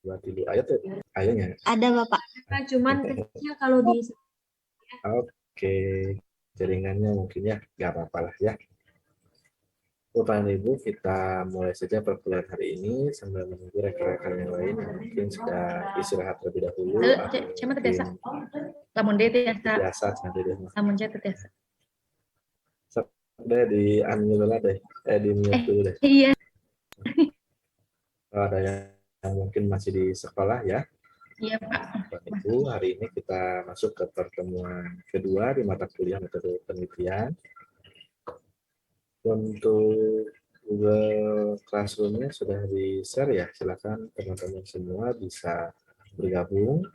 buat dulu. Ayo tuh, ayonya. Ada Bapak. Nah, cuman kecil kalau di Oke, jaringannya mungkin ya, nggak apa-apa lah ya. Bapak dan Ibu, kita mulai saja perkuliahan hari ini sambil menunggu rekan-rekan yang lain yang mungkin sudah istirahat terlebih dahulu. Halo, atau cuma mungkin terbiasa. Lamun dia terbiasa. biasa nanti deh. Lamun dia terbiasa. Udah di unmute dulu deh, di mute dulu deh. Iya. Kalau ada yang mungkin masih di sekolah ya. Iya, Pak. Bapak Ibu, hari ini kita masuk ke pertemuan kedua di mata kuliah metode penelitian. Untuk Google Classroom-nya sudah di-share ya, silakan teman-teman semua bisa bergabung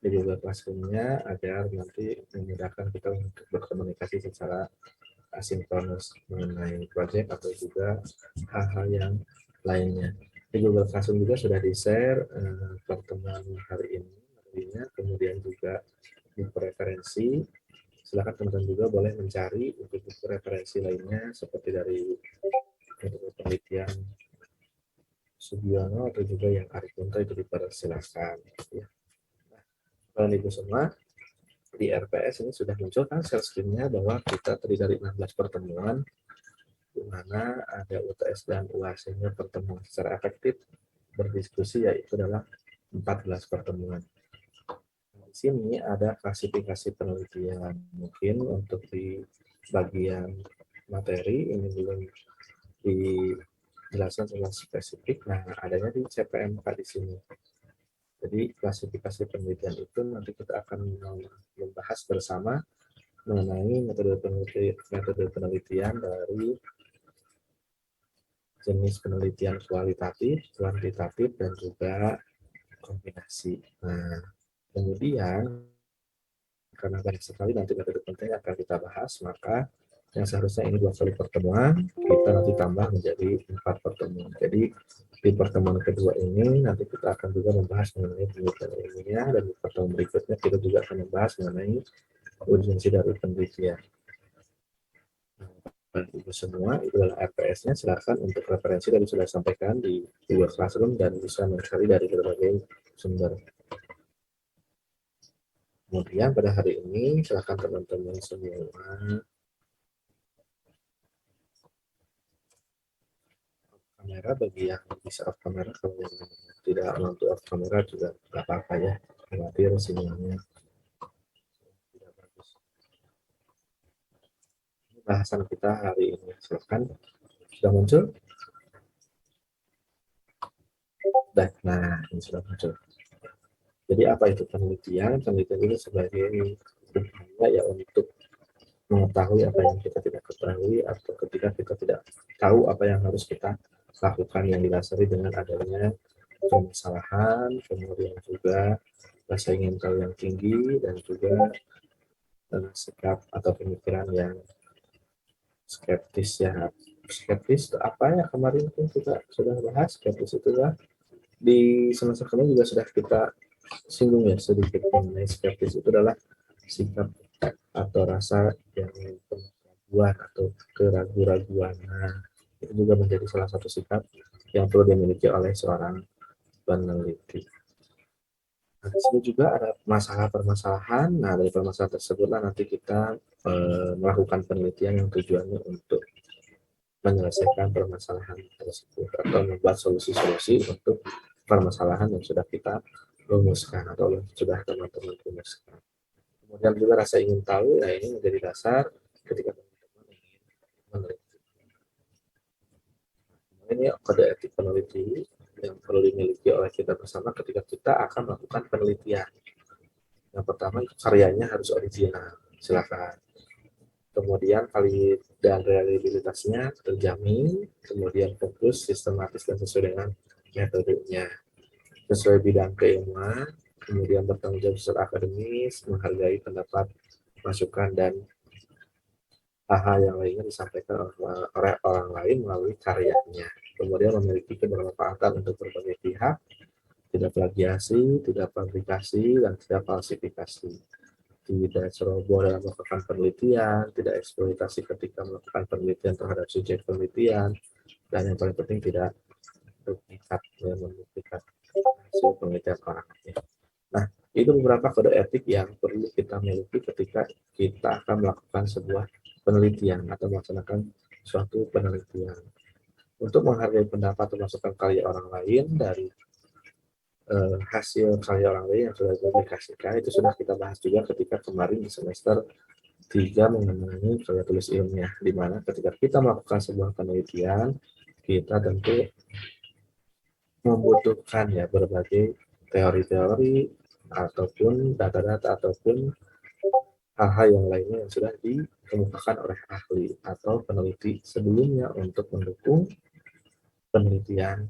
di Google Classroom-nya agar nanti memudahkan kita untuk berkomunikasi secara asinkronus mengenai proyek atau juga hal-hal yang lainnya. Di Google Classroom juga sudah di-share pertemuan hari ini, kemudian juga buku referensi. Silakan teman-teman juga boleh mencari untuk buku referensi lainnya seperti dari penelitian Sugiono atau juga yang Arikunto itu dipersilakan. Ya. Nah, Ibu semua, di RPS ini sudah muncul kan share screen-nya bahwa kita terdiri dari 16 pertemuan di mana ada UTS dan UAS-nya pertemuan secara efektif berdiskusi yaitu adalah 14 pertemuan. Di sini ada klasifikasi penelitian. Mungkin untuk di bagian materi ini belum dijelaskan secara spesifik. Nah, adanya di CPMK di sini. Jadi klasifikasi penelitian itu nanti kita akan membahas bersama mengenai metode penelitian dari jenis penelitian kualitatif, kuantitatif, dan juga kombinasi. Nah, kemudian karena banyak sekali nanti metode penting akan kita bahas, maka yang seharusnya ini 2 kali pertemuan, kita nanti tambah menjadi 4 pertemuan. Jadi di pertemuan kedua ini nanti kita akan juga membahas mengenai penelitian ilmiah, dan di pertemuan berikutnya kita juga akan membahas mengenai urgensi dari penelitian. Nah, Ibu semua, itu adalah RPS-nya. Silakan untuk referensi tadi sudah disampaikan di Google Classroom dan bisa mencari dari berbagai sumber. Kemudian pada hari ini silakan teman-teman semua kamera bagi yang bisa off kamera, kalau yang tidak mampu off kamera juga nggak apa-apa ya, khawatir sinyalnya tidak bagus. Ini bahasan kita hari ini, silakan sudah muncul. Nah, ini sudah muncul. Jadi apa itu penelitian? Penelitian ini sebagai upaya ya untuk mengetahui apa yang kita tidak ketahui atau ketika kita tidak tahu apa yang harus kita lakukan yang didasari dengan adanya permasalahan, kemudian juga rasa ingin tahu yang tinggi dan juga sikap atau pemikiran yang skeptis ya. Skeptis itu apa ya, kemarin pun kita sudah bahas. Skeptis itu lah di semester kemarin juga sudah kita singgung ya sedikit mengenai skeptis itu adalah sikap atau rasa yang keraguan atau keraguan-raguan. Nah, itu juga menjadi salah satu sikap yang perlu dimiliki oleh seorang peneliti. Nah, di sini juga ada masalah-permasalahan. Nah, dari permasalahan tersebutlah nanti kita melakukan penelitian yang tujuannya untuk menyelesaikan permasalahan tersebut atau membuat solusi-solusi untuk permasalahan yang sudah kita rumuskan atau yang sudah teman-teman rumuskan. Kemudian juga rasa ingin tahu, nah ini menjadi dasar ketika teman-teman ingin meneliti. Ini kode etik peneliti yang perlu dimiliki oleh kita bersama ketika kita akan melakukan penelitian. Yang pertama, karyanya harus original, silakan. Kemudian valid dan reliabilitasnya terjamin, kemudian fokus, sistematis, dan sesuai dengan metodenya. Sesuai bidang keilmuan, kemudian bertanggung jawab secara akademis, menghargai pendapat, masukan, dan hal-hal yang lainnya disampaikan oleh orang lain melalui karyanya. Kemudian memiliki kebermanfaatan untuk berbagai pihak, tidak plagiasi, tidak fabrikasi, dan tidak falsifikasi. Tidak ceroboh dalam melakukan penelitian, tidak eksploitasi ketika melakukan penelitian terhadap subjek penelitian, dan yang paling penting tidak duplikat, ya, menduplikat hasil penelitian orang lain. Nah, itu beberapa kode etik yang perlu kita miliki ketika kita akan melakukan sebuah penelitian atau melaksanakan suatu penelitian. Untuk menghargai pendapat atau masukan karya orang lain dari hasil karya orang lain yang sudah dipublikasikan, itu sudah kita bahas juga ketika kemarin di semester 3 mengenai karya tulis ilmiah, di mana ketika kita melakukan sebuah penelitian, kita tentu membutuhkan ya berbagai teori-teori ataupun data-data ataupun hal-hal yang lainnya yang sudah dikemukakan oleh ahli atau peneliti sebelumnya untuk mendukung penelitian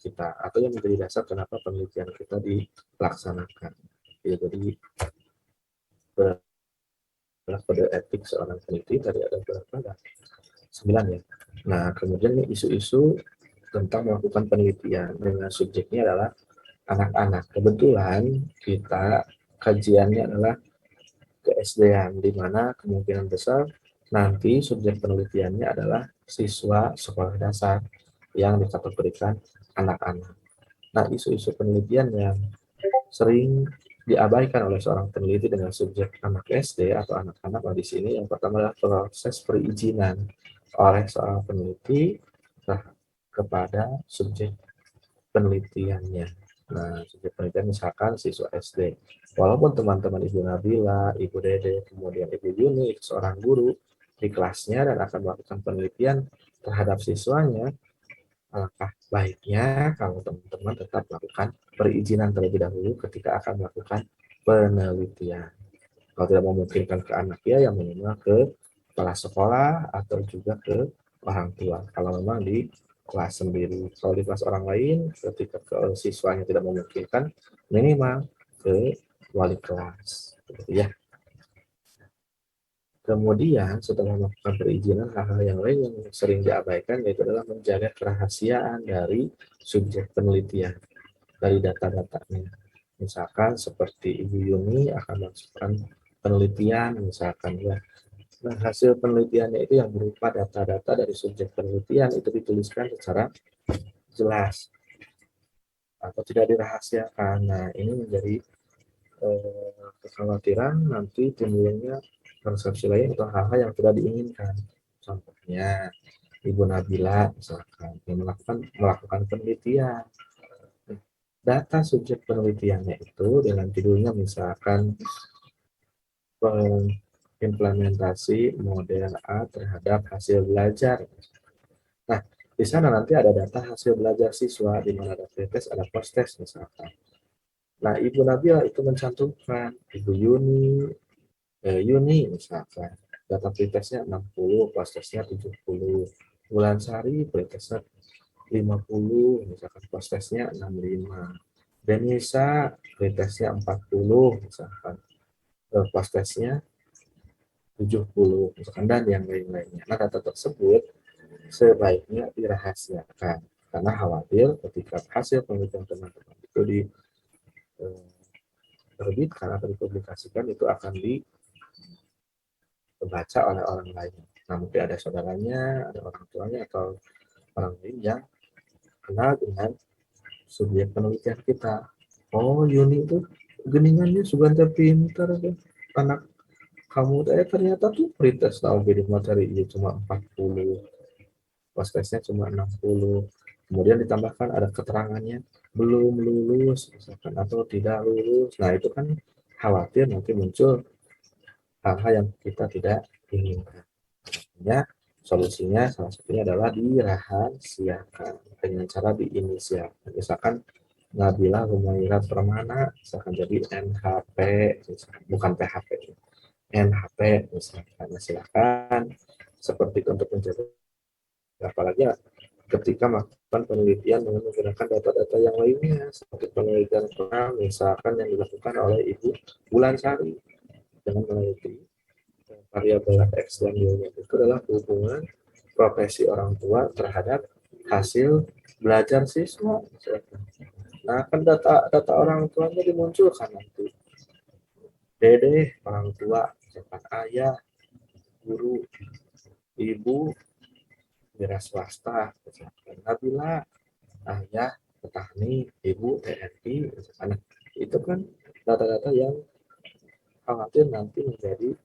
kita atau yang menjadi dasar kenapa penelitian kita dilaksanakan. Ya, jadi kode etik seorang peneliti tadi ada berapa? 9 ya. Nah, kemudian isu-isu tentang melakukan penelitian dengan subjeknya adalah anak-anak. Kebetulan kita kajiannya adalah ke-SD-an, di mana kemungkinan besar nanti subjek penelitiannya adalah siswa sekolah dasar yang dikategorikan anak-anak. Nah, isu-isu penelitian yang sering diabaikan oleh seorang peneliti dengan subjek anak SD atau anak-anak di sini yang pertama adalah proses perizinan oleh seorang peneliti kepada subjek penelitiannya. Nah, subjek penelitian misalkan siswa SD. Walaupun teman-teman Ibu Nabila, Ibu Dede, kemudian Ibu Yuni, seorang guru di kelasnya dan akan melakukan penelitian terhadap siswanya, alangkah baiknya kalau teman-teman tetap melakukan perizinan terlebih dahulu ketika akan melakukan penelitian. Kalau tidak memungkinkan ke anak ya, yang minimal ke kepala sekolah atau juga ke orang tua. Kalau memang di kelas sendiri, kalau di kelas orang lain, ketika ke siswanya tidak memungkinkan, minimal ke wali kelas, gitu ya. Kemudian setelah melakukan perizinan, hal-hal yang lain yang sering diabaikan yaitu adalah menjaga kerahasiaan dari subjek penelitian, dari data-datanya. Misalkan seperti Ibu Yuni akan melakukan penelitian, misalkan ya. Nah, hasil penelitiannya itu yang berupa data-data dari subjek penelitian itu dituliskan secara jelas atau tidak dirahasiakan. Nah, ini menjadi kekhawatiran nanti timbulnya persepsi lain atau hal-hal yang tidak diinginkan. Contohnya, Ibu Nabila misalkan yang melakukan penelitian. Data subjek penelitiannya itu dengan judulnya misalkan implementasi model A terhadap hasil belajar. Nah, di sana nanti ada data hasil belajar siswa, di mana ada pretest, ada post-test misalkan. Nah, Ibu Nabila itu mencantumkan Ibu Yuni misalkan, data pretestnya 60, post-testnya 70. Bulan Sari pretestnya 50, misalkan post-testnya 65. Denisa pretestnya 40, misalkan post-testnya 70, misalkan, dan yang lain-lainnya. Nah, data tersebut sebaiknya dirahasiakan karena khawatir ketika hasil penelitian teman-teman itu diterbitkan atau dipublikasikan itu akan dibaca oleh orang lain. Nah, mungkin ada saudaranya, ada orang tuanya, atau orang lain yang kenal dengan subjek penelitian kita. Oh, Yuni itu geningannya sudah pintar kan? Anak kamu ternyata tuh pretest tahu jadi materi ini cuma 40, pas tesnya cuma 60. Kemudian ditambahkan ada keterangannya belum lulus misalkan atau tidak lulus. Nah, itu kan khawatir nanti muncul hal-hal yang kita tidak inginkan. Ya, solusinya salah satunya adalah dirahasiakan dengan cara diinisialkan. Misalkan Nabila Humayrat Permana, misalkan jadi NHP, misalkan, bukan PHP, NHP misalkan. Nah, silakan seperti itu untuk menjaga, apalagi ketika melakukan penelitian dengan menggunakan data-data yang lainnya seperti penelitian pernah misalkan yang dilakukan oleh Ibu Bulan Sari dengan meneliti variabel X dan Y itu adalah hubungan profesi orang tua terhadap hasil belajar siswa. Nah, kan data orang tuanya dimunculkan nanti. Dede, orang tua, misalkan ayah, guru, ibu, wira swasta, misalkan Nabila, ayah, petani, ibu, TNI, anak. Itu kan data-data yang khawatir nanti menjadi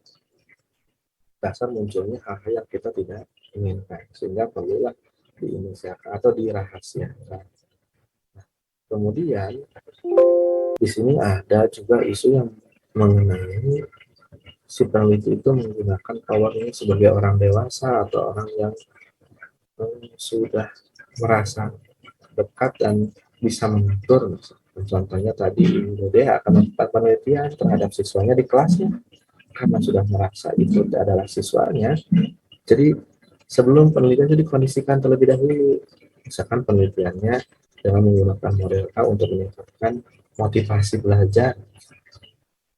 dasar munculnya hal-hal yang kita tidak inginkan, sehingga perlulah diinisialkan atau dirahasiakan. Kemudian di sini ada juga isu yang mengenai si peneliti itu menggunakan powernya sebagai orang dewasa atau orang yang sudah merasa dekat dan bisa mengatur. Contohnya tadi Ibu Dede akan melakukan penelitian terhadap siswanya di kelasnya karena sudah merasa itu adalah siswanya. Jadi sebelum penelitian itu dikondisikan terlebih dahulu. Misalkan penelitiannya dengan menggunakan model A untuk meningkatkan motivasi belajar.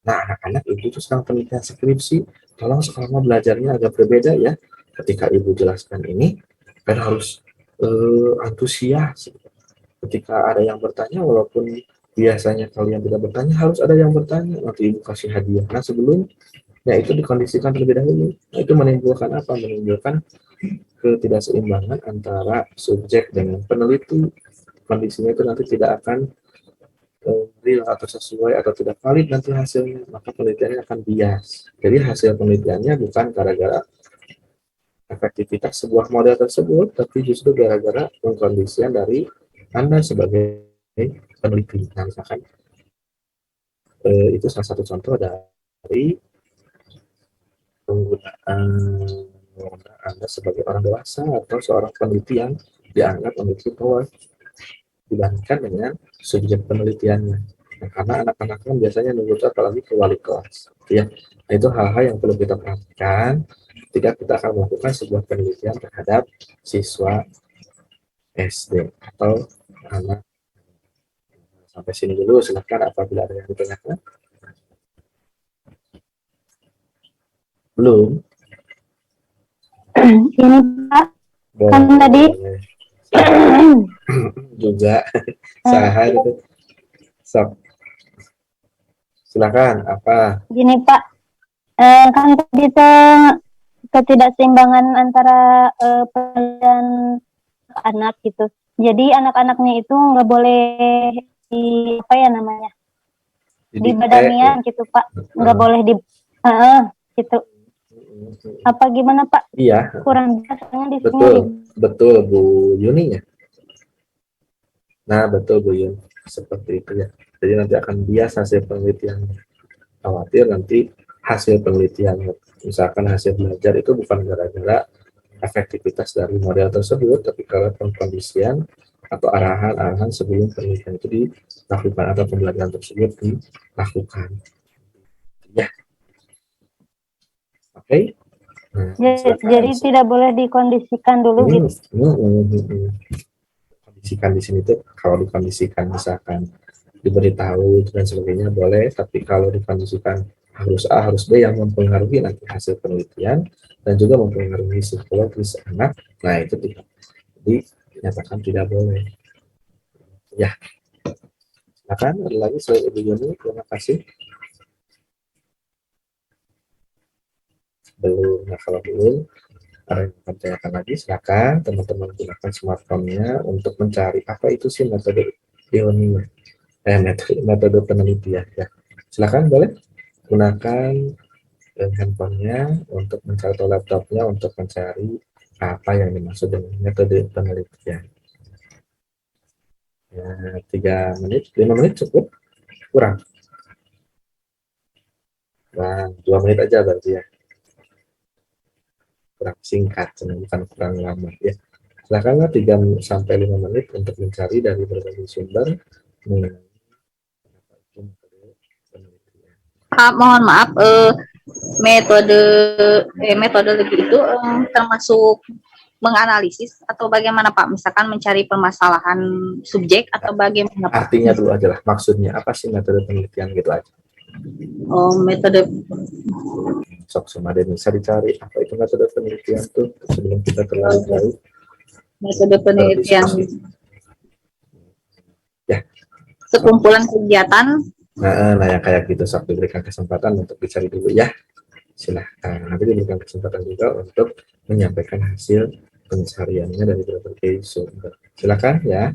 Nah, anak-anak itu sedang penelitian skripsi, tolong sekarang belajarnya agak berbeda ya. Ketika ibu jelaskan ini, kan harus antusias. Ketika ada yang bertanya, walaupun biasanya kalian tidak bertanya, harus ada yang bertanya. Nanti ibu kasih hadiah. Nah, sebelumnya itu dikondisikan terlebih dahulu. Nah, itu menimbulkan apa? Menimbulkan ketidakseimbangan antara subjek dengan peneliti. Kondisinya itu nanti tidak akan real atau sesuai atau tidak valid nanti hasilnya, maka penelitiannya akan bias. Jadi hasil penelitiannya bukan gara-gara efektivitas sebuah model tersebut, tapi justru gara-gara pengkondisian dari Anda sebagai peneliti. Nah, misalkan itu salah satu contoh dari penggunaan Anda sebagai orang dewasa atau seorang peneliti yang dianggap memiliki power dibandingkan dengan subjek penelitiannya. Nah, karena anak-anak kan biasanya nurut apalagi ke wali kelas. Ya, nah, itu hal-hal yang perlu kita perhatikan ketika kita akan melakukan sebuah penelitian terhadap siswa SD atau anak. Sampai sini dulu, silakan apabila ada yang ditanyakan. Belum? Ini Pak, kan tadi juga saha itu. Sok. Silakan, apa? gini Pak, kan tadi itu ketidakseimbangan antara penelitian anak gitu. Jadi anak-anaknya itu nggak boleh di apa ya namanya, di badanian gitu Pak, nggak boleh di gitu. Apa gimana Pak? Iya. Kurang biasanya di sini. Betul Bu Yuni ya. Nah, betul Bu Yuni, seperti itu ya. Jadi nanti akan bias hasil penelitian. Khawatir nanti hasil penelitian, misalkan hasil belajar itu bukan gara-gara efektivitas dari model tersebut, tapi karena pengkondisian atau arahan-arahan sebelum penelitian itu dilakukan atau pembelajaran tersebut dilakukan. Ya, oke. Nah, jadi tidak boleh dikondisikan dulu gitu. Kondisikan di sini tuh kalau dikondisikan misalkan diberitahu dan sebagainya boleh, tapi kalau dikondisikan harus A, harus B yang mempengaruhi nanti hasil penelitian dan juga mempengaruhi psikologis anak, nah itu tidak dinyatakan tidak boleh. Ya, silakan ada lagi selain Ibu Yuni, terima kasih. Belum, nah kalau belum ada yang pertanyakan lagi, silakan teman-teman gunakan smartphone-nya untuk mencari apa itu sih metode Yuni, metode penelitian ya. Silakan boleh gunakan handphonenya untuk mencari atau laptopnya untuk mencari apa yang dimaksud dengan metode penelitian. Ya, 3 menit, 5 menit cukup? Kurang? Nah, 2 menit aja berarti ya. Kurang singkat, bukan kurang lama ya. Silakanlah 3 sampai 5 menit untuk mencari dari berbagai sumber. Mohon maaf, metodologi itu termasuk menganalisis atau bagaimana Pak? Misalkan mencari permasalahan subjek atau bagaimana Pak? Artinya dulu aja lah, maksudnya apa sih metode penelitian gitu aja. Oh, metode. Sok Sumaden bisa dicari apa itu metode penelitian tuh sebelum kita terlalu jauh. Metode penelitian. Ya. Sekumpulan kegiatan. Nah, yang kayak gitu sok diberikan kesempatan untuk dicari dulu ya. Silahkan. Nanti diberikan kesempatan juga untuk menyampaikan hasil pencariannya dari berbagai sumber. Silakan ya.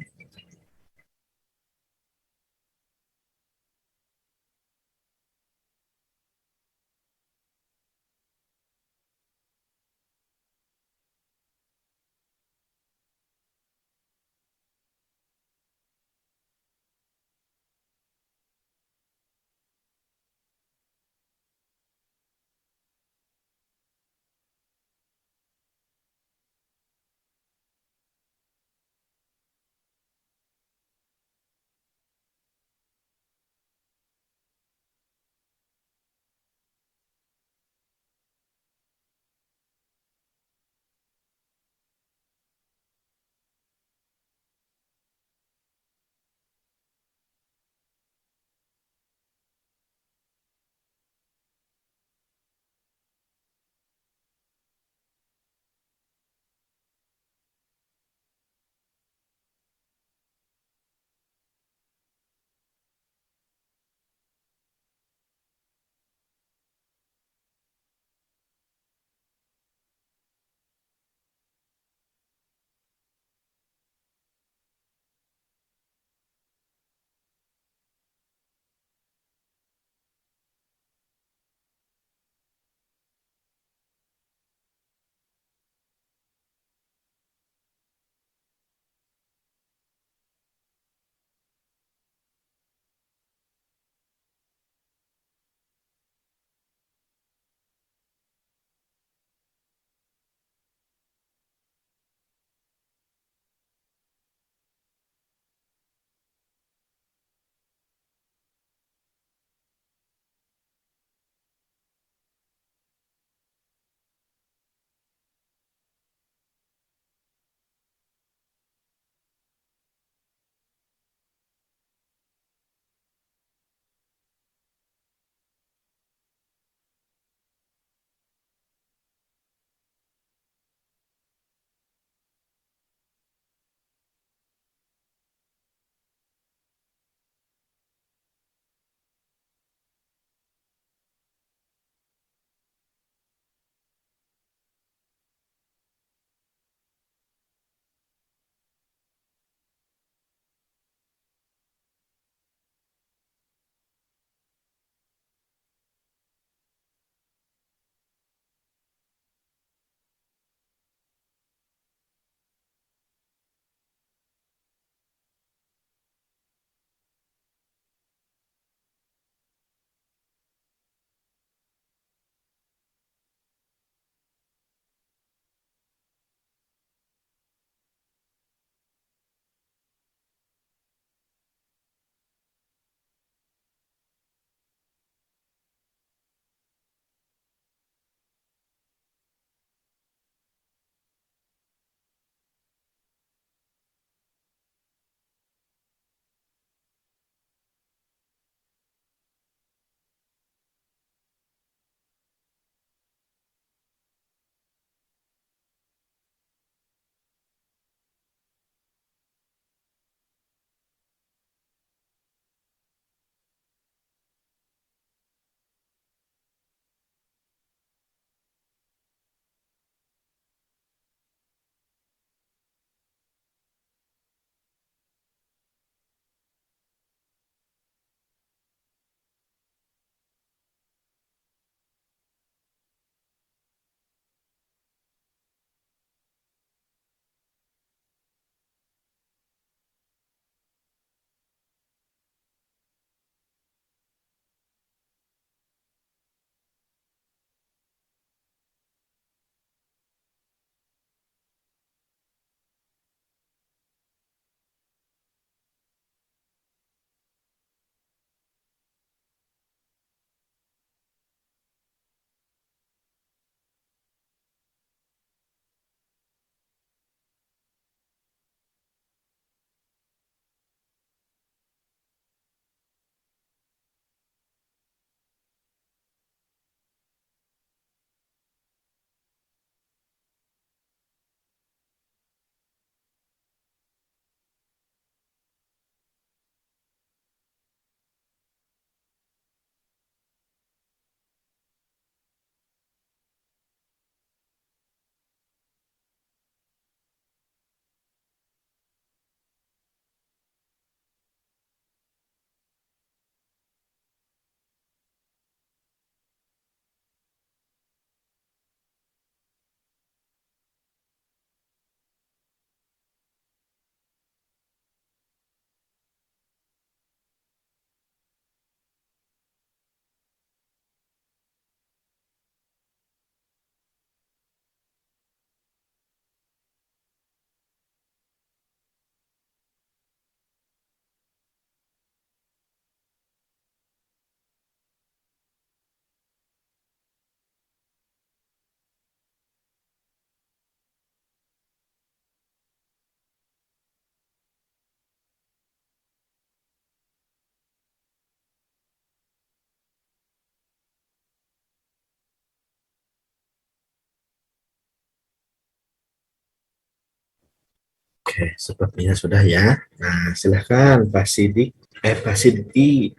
Oke, sepertinya sudah ya. Nah, silahkan Pak Sidik, Pak Sidki,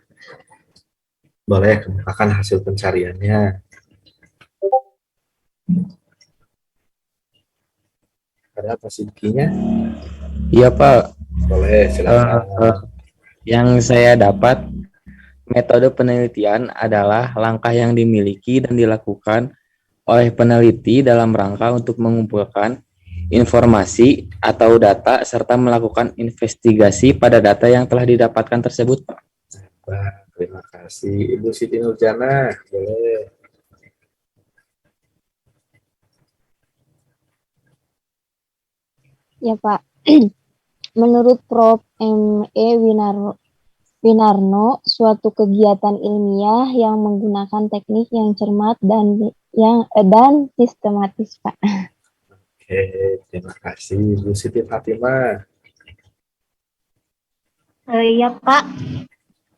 boleh kemukakan hasil pencariannya. Ada Pak Sidkinya? Iya Pak, Boleh, silakan. yang saya dapat metode penelitian adalah langkah yang dimiliki dan dilakukan oleh peneliti dalam rangka untuk mengumpulkan informasi atau data serta melakukan investigasi pada data yang telah didapatkan tersebut, Pak. Pak, terima kasih. Ibu Siti Nurjana, boleh. Ya Pak, menurut Prof. M.E. Winarno, suatu kegiatan ilmiah yang menggunakan teknik yang cermat dan sistematis, Pak. Oke, terima kasih. Ibu Siti Fatimah. Iya, Pak.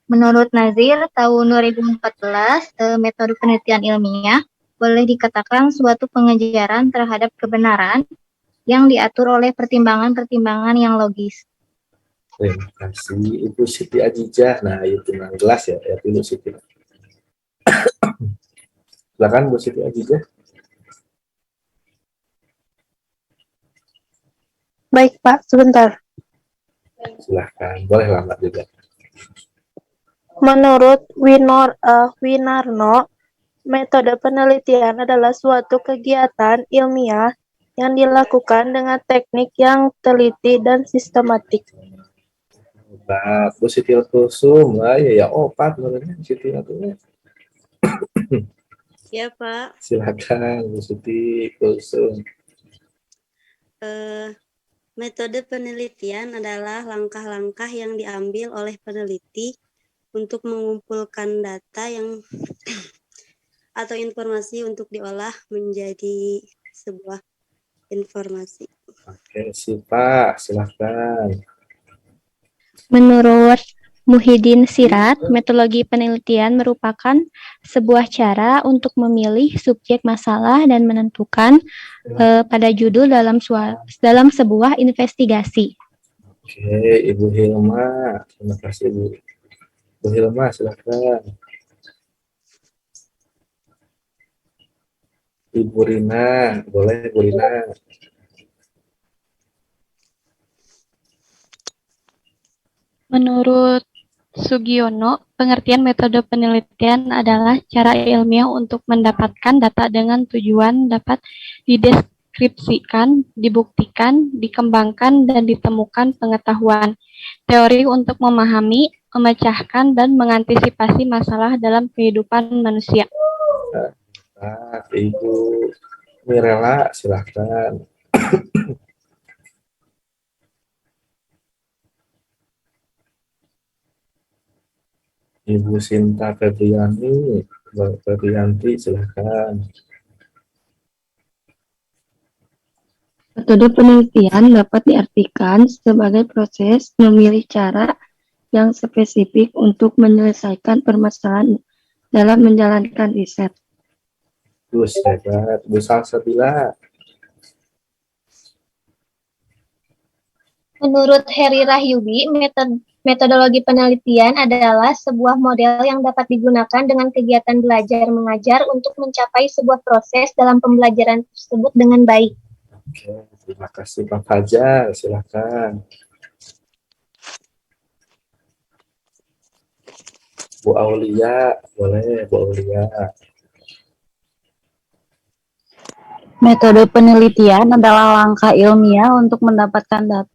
Menurut Nazir, tahun 2014, metode penelitian ilmiah boleh dikatakan suatu pengejaran terhadap kebenaran yang diatur oleh pertimbangan-pertimbangan yang logis. Terima kasih. Ibu Siti Ajijah. Nah, itu yang jelas ya, Ibu Siti. Silakan Bu Siti Ajijah. Baik, Pak, sebentar. Silakan. Boleh lambat juga. Menurut Winarno, metode penelitian adalah suatu kegiatan ilmiah yang dilakukan dengan teknik yang teliti dan sistematik. Nah, Bu Siti Kulsum. Lah, ya opat menurutnya Siti Kulsum. Ya, Pak. Silakan Bu Siti Kulsum. Metode penelitian adalah langkah-langkah yang diambil oleh peneliti untuk mengumpulkan data yang atau informasi untuk diolah menjadi sebuah informasi. Oke, Pak, silakan. Menurut Muhyiddin Sirat, metodologi penelitian merupakan sebuah cara untuk memilih subjek masalah dan menentukan pada judul dalam sebuah investigasi. Oke, Ibu Hilma. Terima kasih, Bu. Bu Hilma, silakan. Ibu Rina, boleh Bu Rina. Menurut Sugiono, pengertian metode penelitian adalah cara ilmiah untuk mendapatkan data dengan tujuan dapat dideskripsikan, dibuktikan, dikembangkan, dan ditemukan pengetahuan. Teori untuk memahami, memecahkan, dan mengantisipasi masalah dalam kehidupan manusia. Nah, Ibu Mirela, silakan. Ibu Sinta Febrianti, silakan. Metode penelitian dapat diartikan sebagai proses memilih cara yang spesifik untuk menyelesaikan permasalahan dalam menjalankan riset. Gus, hebat. Bu Salsabila. Menurut Heri Rahyubi, metodologi penelitian adalah sebuah model yang dapat digunakan dengan kegiatan belajar mengajar untuk mencapai sebuah proses dalam pembelajaran tersebut dengan baik. Oke, terima kasih Pak Fajar, silakan. Bu Aulia, boleh Bu Aulia. Metode penelitian adalah langkah ilmiah untuk mendapatkan data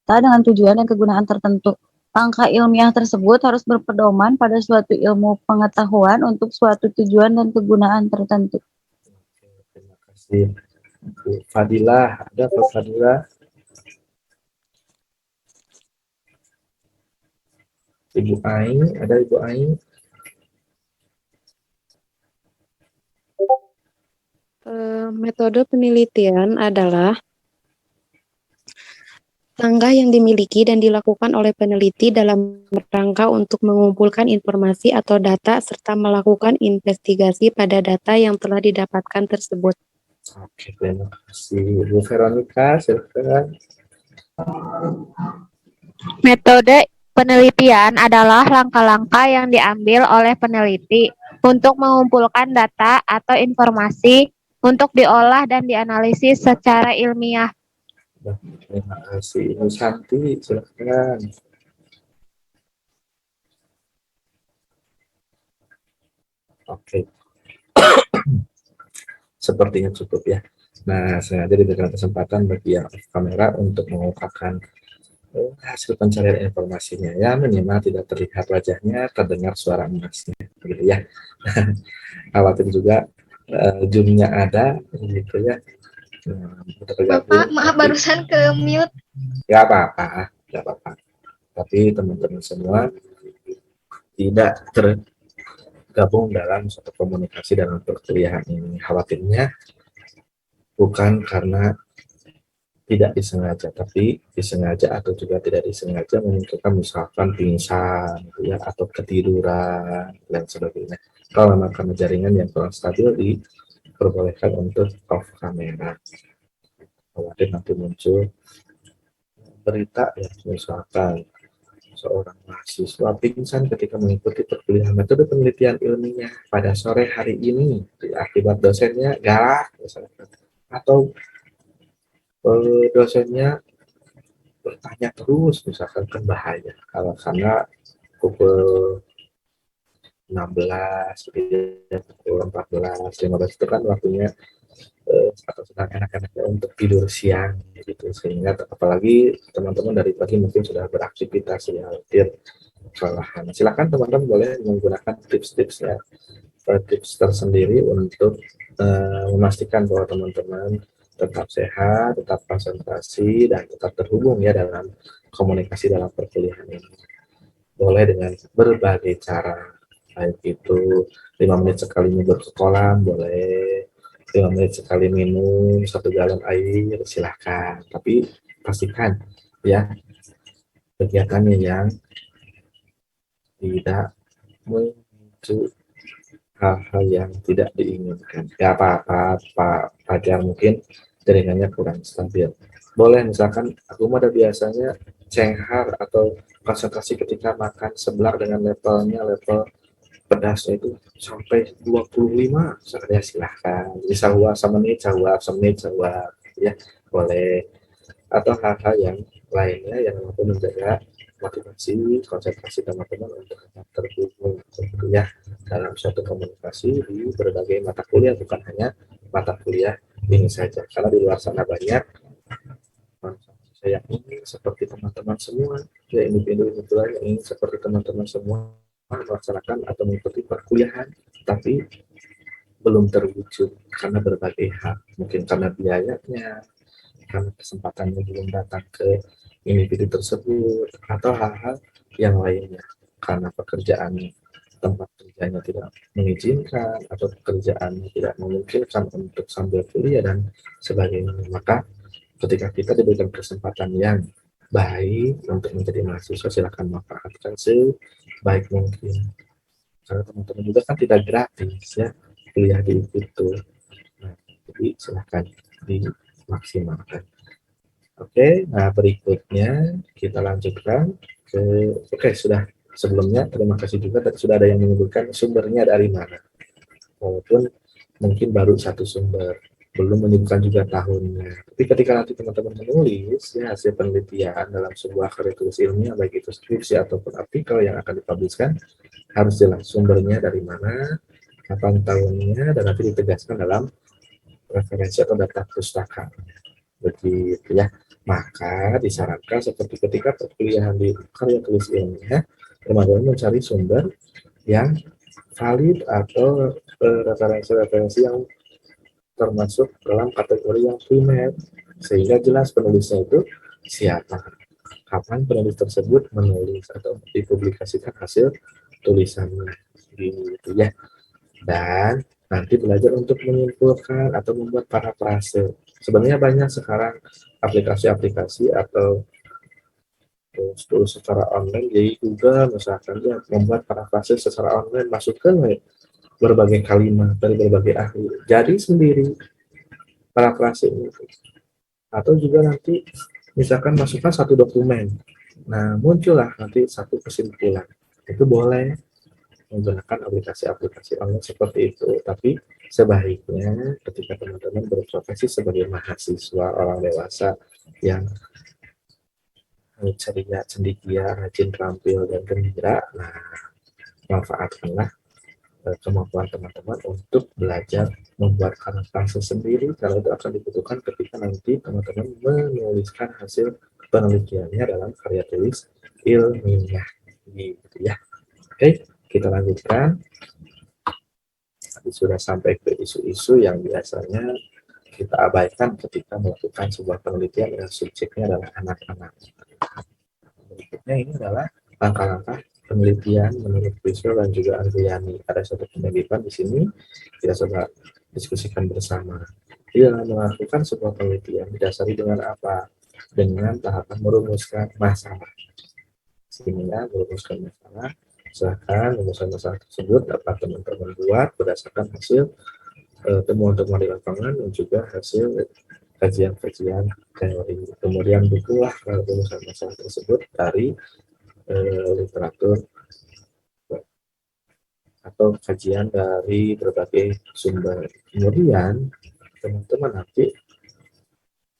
dengan tujuan dan kegunaan tertentu. Langkah ilmiah tersebut harus berpedoman pada suatu ilmu pengetahuan untuk suatu tujuan dan kegunaan tertentu. Oke, terima kasih. Bu Fadilah, ada Pak Fadilah? Ibu Aing, ada Ibu Aing? Metode penelitian adalah langkah yang dimiliki dan dilakukan oleh peneliti dalam rangka untuk mengumpulkan informasi atau data serta melakukan investigasi pada data yang telah didapatkan tersebut. Oke, terima kasih. Bu Veronica, silakan. Metode penelitian adalah langkah-langkah yang diambil oleh peneliti untuk mengumpulkan data atau informasi untuk diolah dan dianalisis secara ilmiah. Terima kasih. Ibu Santi, silakan. Oke. Sepertinya cukup ya. Nah, sengaja diberikan kesempatan bagi yang off kamera untuk mengungkapkan hasil pencarian informasinya. Ya, minimal tidak terlihat wajahnya, terdengar suara emasnya, gitu ya. Khawatir juga zoom-nya ada, gitu ya. Bapak, maaf barusan ke mute. Gak apa-apa, gak apa-apa. Tapi teman-teman semua tidak tergabung dalam suatu komunikasi dalam perkuliahan ini. Khawatirnya bukan karena tidak disengaja, tapi disengaja atau juga tidak disengaja memunculkan misalkan pingsan, gitu ya, atau ketiduran dan sebagainya. Kalau memang karena jaringan yang kurang stabil, diperbolehkan untuk off kamera. Khawatir nanti muncul berita ya, misalkan seorang mahasiswa pingsan ketika mengikuti perkuliahan metode penelitian ilmiah pada sore hari ini akibat dosennya galak, misalkan, atau dosennya bertanya terus, misalkan, kan bahaya. Kalau karena pukul 16, pukul 14, 15 itu kan waktunya atau sedang enak-enaknya untuk tidur siang gitu, sehingga apalagi teman-teman dari pagi mungkin sudah beraktivitas ya, kelelahan. Silakan teman-teman boleh menggunakan tips-tipsnya, tips tersendiri untuk memastikan bahwa teman-teman tetap sehat, tetap konsentrasi, dan tetap terhubung ya dalam komunikasi dalam perkuliahan ini. Boleh dengan berbagai cara, baik itu 5 menit sekali nyebur ke kolam, boleh 5 menit sekali minum 1 galon air, silahkan. Tapi pastikan ya kegiatannya yang tidak memicu hal-hal yang tidak diinginkan. Ya apa-apa, Pak Fajar, mungkin jaringannya kurang stabil. Boleh misalkan aku ada biasanya cenghar atau konsentrasi ketika makan seblak dengan level pedasnya itu sampai 25, saya silahkan. Jadi sahwa semenit, ya boleh. Atau hal-hal yang lainnya yang mampu menjaga motivasi, konsentrasi teman-teman untuk tetap terhubung ya dalam suatu komunikasi di berbagai mata kuliah, bukan hanya mata kuliah ini saja. Karena di luar sana banyak saya ingin seperti teman-teman semua, ya individu yang ingin seperti teman-teman semua melaksanakan atau mengikuti perkuliahan, tapi belum terwujud karena berbagai hal, mungkin karena biayanya, karena kesempatannya belum datang ke individu tersebut, atau hal-hal yang lainnya, karena pekerjaan tempat kerjanya tidak mengizinkan, atau pekerjaannya tidak memungkinkan untuk sambil kuliah dan sebagainya. Maka ketika kita diberikan kesempatan yang baik untuk menjadi mahasiswa, silakan manfaatkan sebaik mungkin. Karena teman-teman juga kan tidak gratis ya kuliah di itu. Nah, jadi silakan dimaksimalkan. Oke, nah berikutnya kita lanjutkan ke sudah sebelumnya terima kasih juga sudah ada yang menyebutkan sumbernya dari mana. Walaupun mungkin baru satu sumber, belum menyebutkan juga tahunnya. Tapi ketika nanti teman-teman menulis ya hasil penelitian dalam sebuah karya tulis ilmiah, baik itu skripsi ataupun artikel yang akan dipubliskan, harus jelas sumbernya dari mana, kapan tahunnya, dan nanti ditegaskan dalam referensi atau data pustaka. Begitu ya. Maka disarankan seperti ketika perkuliahan di karya tulis ilmiah, teman-teman mencari sumber yang valid atau referensi-referensi yang termasuk dalam kategori yang primer, sehingga jelas penulisnya itu siapa, kapan penulis tersebut menulis atau dipublikasikan hasil tulisannya, gitu ya. Dan nanti belajar untuk menyimpulkan atau membuat parafrase. Sebenarnya banyak sekarang aplikasi-aplikasi atau tools secara online, jadi Google misalkan ya membuat parafrase secara online, masukkan berbagai kalimat dari berbagai ahli, jadi sendiri parafrase itu. Atau juga nanti misalkan masukkan satu dokumen. Nah, muncullah nanti satu kesimpulan. Itu boleh menggunakan aplikasi-aplikasi online seperti itu. Tapi sebaiknya ketika teman-teman berprofesi sebagai mahasiswa orang dewasa yang ceria, cendekia, rajin, terampil, dan gembira, nah manfaatkanlah kemampuan teman-teman untuk belajar membuat karya sendiri, karena itu akan dibutuhkan ketika nanti teman-teman menuliskan hasil penelitiannya dalam karya tulis ilmiah gitu ya. Oke, kita lanjutkan. Tadi sudah sampai ke isu-isu yang biasanya kita abaikan ketika melakukan sebuah penelitian yang subjeknya adalah anak-anak. Berikutnya ini adalah langkah-langkah penelitian menurut Priscil dan juga Andriani. Ada satu penelitian di sini kita coba diskusikan bersama. Di dalam melakukan sebuah penelitian didasari dengan apa? Dengan tahapan merumuskan masalah. Sehingga merumuskan masalah, misalkan rumusan masalah tersebut dapat teman-teman buat berdasarkan hasil temuan-temuan di lapangan dan juga hasil kajian-kajian teori. Kemudian bukulah rumusan masalah tersebut dari literatur atau kajian dari berbagai sumber. Kemudian teman-teman nanti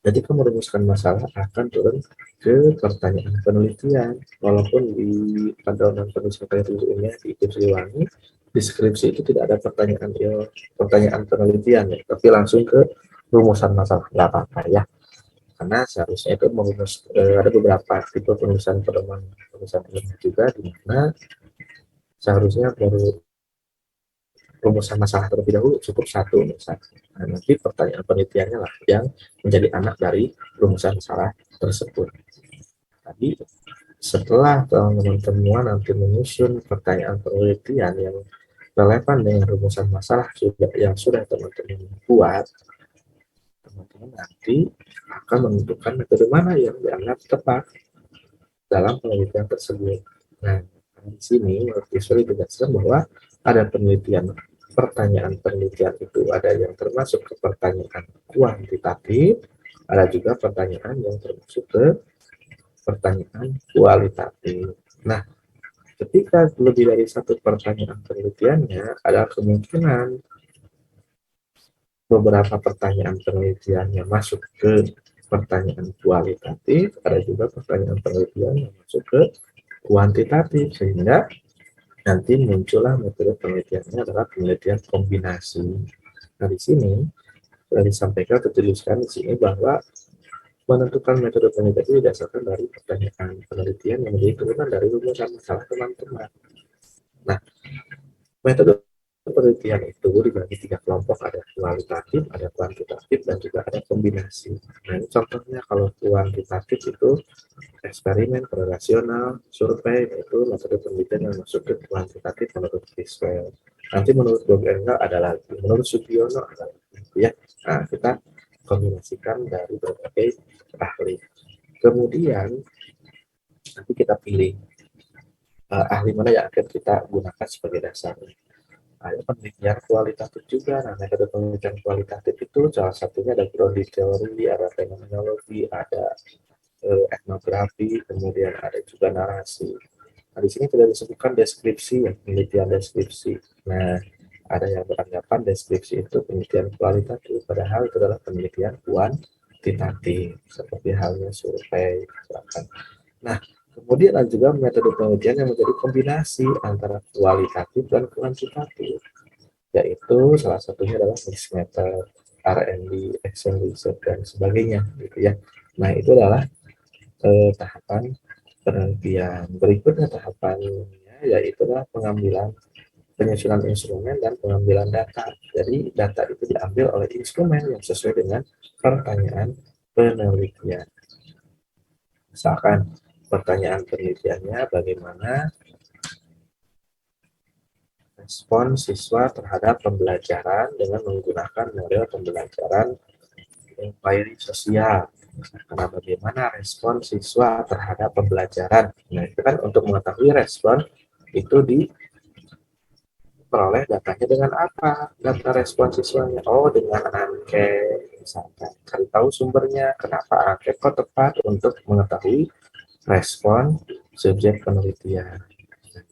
ketika merumuskan masalah akan turun ke pertanyaan penelitian. Walaupun di panduan penulisan karya tulis ilmiah di Siliwangi deskripsi itu tidak ada pertanyaan penelitian ya, tapi langsung ke rumusan masalah. Nggak apa-apa ya, karena seharusnya itu merumus ada beberapa tipe penulisan pedoman penulisan ilmiah juga, di mana seharusnya baru rumusan masalah terlebih dahulu cukup satu misalnya. Nah, nanti pertanyaan penelitiannya lah yang menjadi anak dari rumusan masalah tersebut. Tadi setelah teman-teman nanti menyusun pertanyaan penelitian yang relevan dengan rumusan masalah yang sudah teman-teman buat, teman-teman nanti akan menentukan metode mana yang dianggap tepat dalam penelitian tersebut. Nah, di sini menurut Priscil ditegaskan bahwa ada pertanyaan penelitian itu ada yang termasuk ke pertanyaan kuantitatif, ada juga pertanyaan yang termasuk ke pertanyaan kualitatif. Nah, ketika lebih dari satu pertanyaan penelitiannya, ada kemungkinan beberapa pertanyaan penelitiannya masuk ke pertanyaan kualitatif, ada juga pertanyaan penelitian yang masuk ke kuantitatif, sehingga nanti muncullah metode penelitiannya adalah penelitian kombinasi. Nah, di sini sudah disampaikan atau dituliskan di sini bahwa menentukan metode penelitian itu didasarkan dari pertanyaan penelitian yang menjadi turunan dari rumusan masalah teman-teman. Nah, metode penelitian itu dibagi 3 kelompok, ada kualitatif, ada kuantitatif, dan juga ada kombinasi. Nah, ini contohnya kalau kuantitatif itu eksperimen, relasional, survei, itu metode penelitian yang masuk ke kuantitatif menurut Priscil. Nanti menurut Bob Engel ada lagi, menurut Sugiono ada lagi, ya. Nah, kita kombinasikan dari berbagai ahli. Kemudian nanti kita pilih ahli mana yang akan kita gunakan sebagai dasar. Ada penelitian kualitatif juga. Nah, metode penelitian kualitatif itu salah satunya ada grounding theory, ada fenomenologi, ada etnografi, kemudian ada juga narasi. Nah, di sini tidak disebutkan deskripsi ya, penelitian deskripsi. Nah, ada yang beranggapan deskripsi itu penelitian kualitatif, padahal itu adalah penelitian kuantitatif, seperti halnya survei. Misalkan. Nah, kemudian ada juga metode penelitian yang menjadi kombinasi antara kualitatif dan kuantitatif, yaitu salah satunya adalah mixed method, R&D, action research, dan sebagainya, gitu ya. Nah, itu adalah tahapan penelitian. Berikutnya tahapannya yaitu adalah pengambilan penyusunan instrumen dan pengambilan data. Jadi data itu diambil oleh instrumen yang sesuai dengan pertanyaan penelitian. Misalkan pertanyaan penelitiannya bagaimana respon siswa terhadap pembelajaran dengan menggunakan model pembelajaran inquiry sosial. Karena bagaimana respon siswa terhadap pembelajaran. Nah, itu kan untuk mengetahui respon itu diperoleh datanya dengan apa? Data respon siswanya. Oh, dengan angket. misalkan cari tahu sumbernya, kenapa angket kok tepat untuk mengetahui respon subjek penelitian.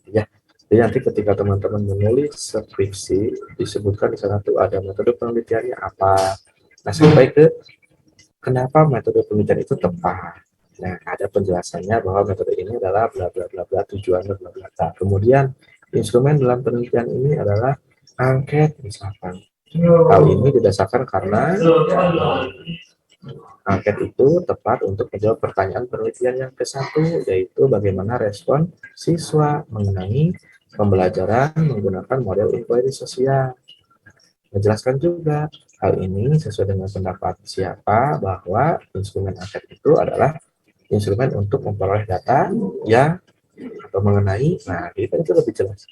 Ya, jadi nanti ketika teman-teman menulis skripsi, disebutkan di sana tuh ada metode penelitiannya apa. Nah, sampai ke kenapa metode penelitian itu tepat. Nah, ada penjelasannya bahwa metode ini adalah bla bla bla bla, tujuan bla bla bla. Kemudian instrumen dalam penelitian ini adalah angket misalkan. Hal ini didasarkan karena angket itu tepat untuk menjawab pertanyaan penelitian yang ke-1, yaitu bagaimana respon siswa mengenai pembelajaran menggunakan model inquiry sosial. Menjelaskan juga hal ini sesuai dengan pendapat siapa bahwa instrumen angket itu adalah instrumen untuk memperoleh data yang atau mengenai, nah itu lebih jelas.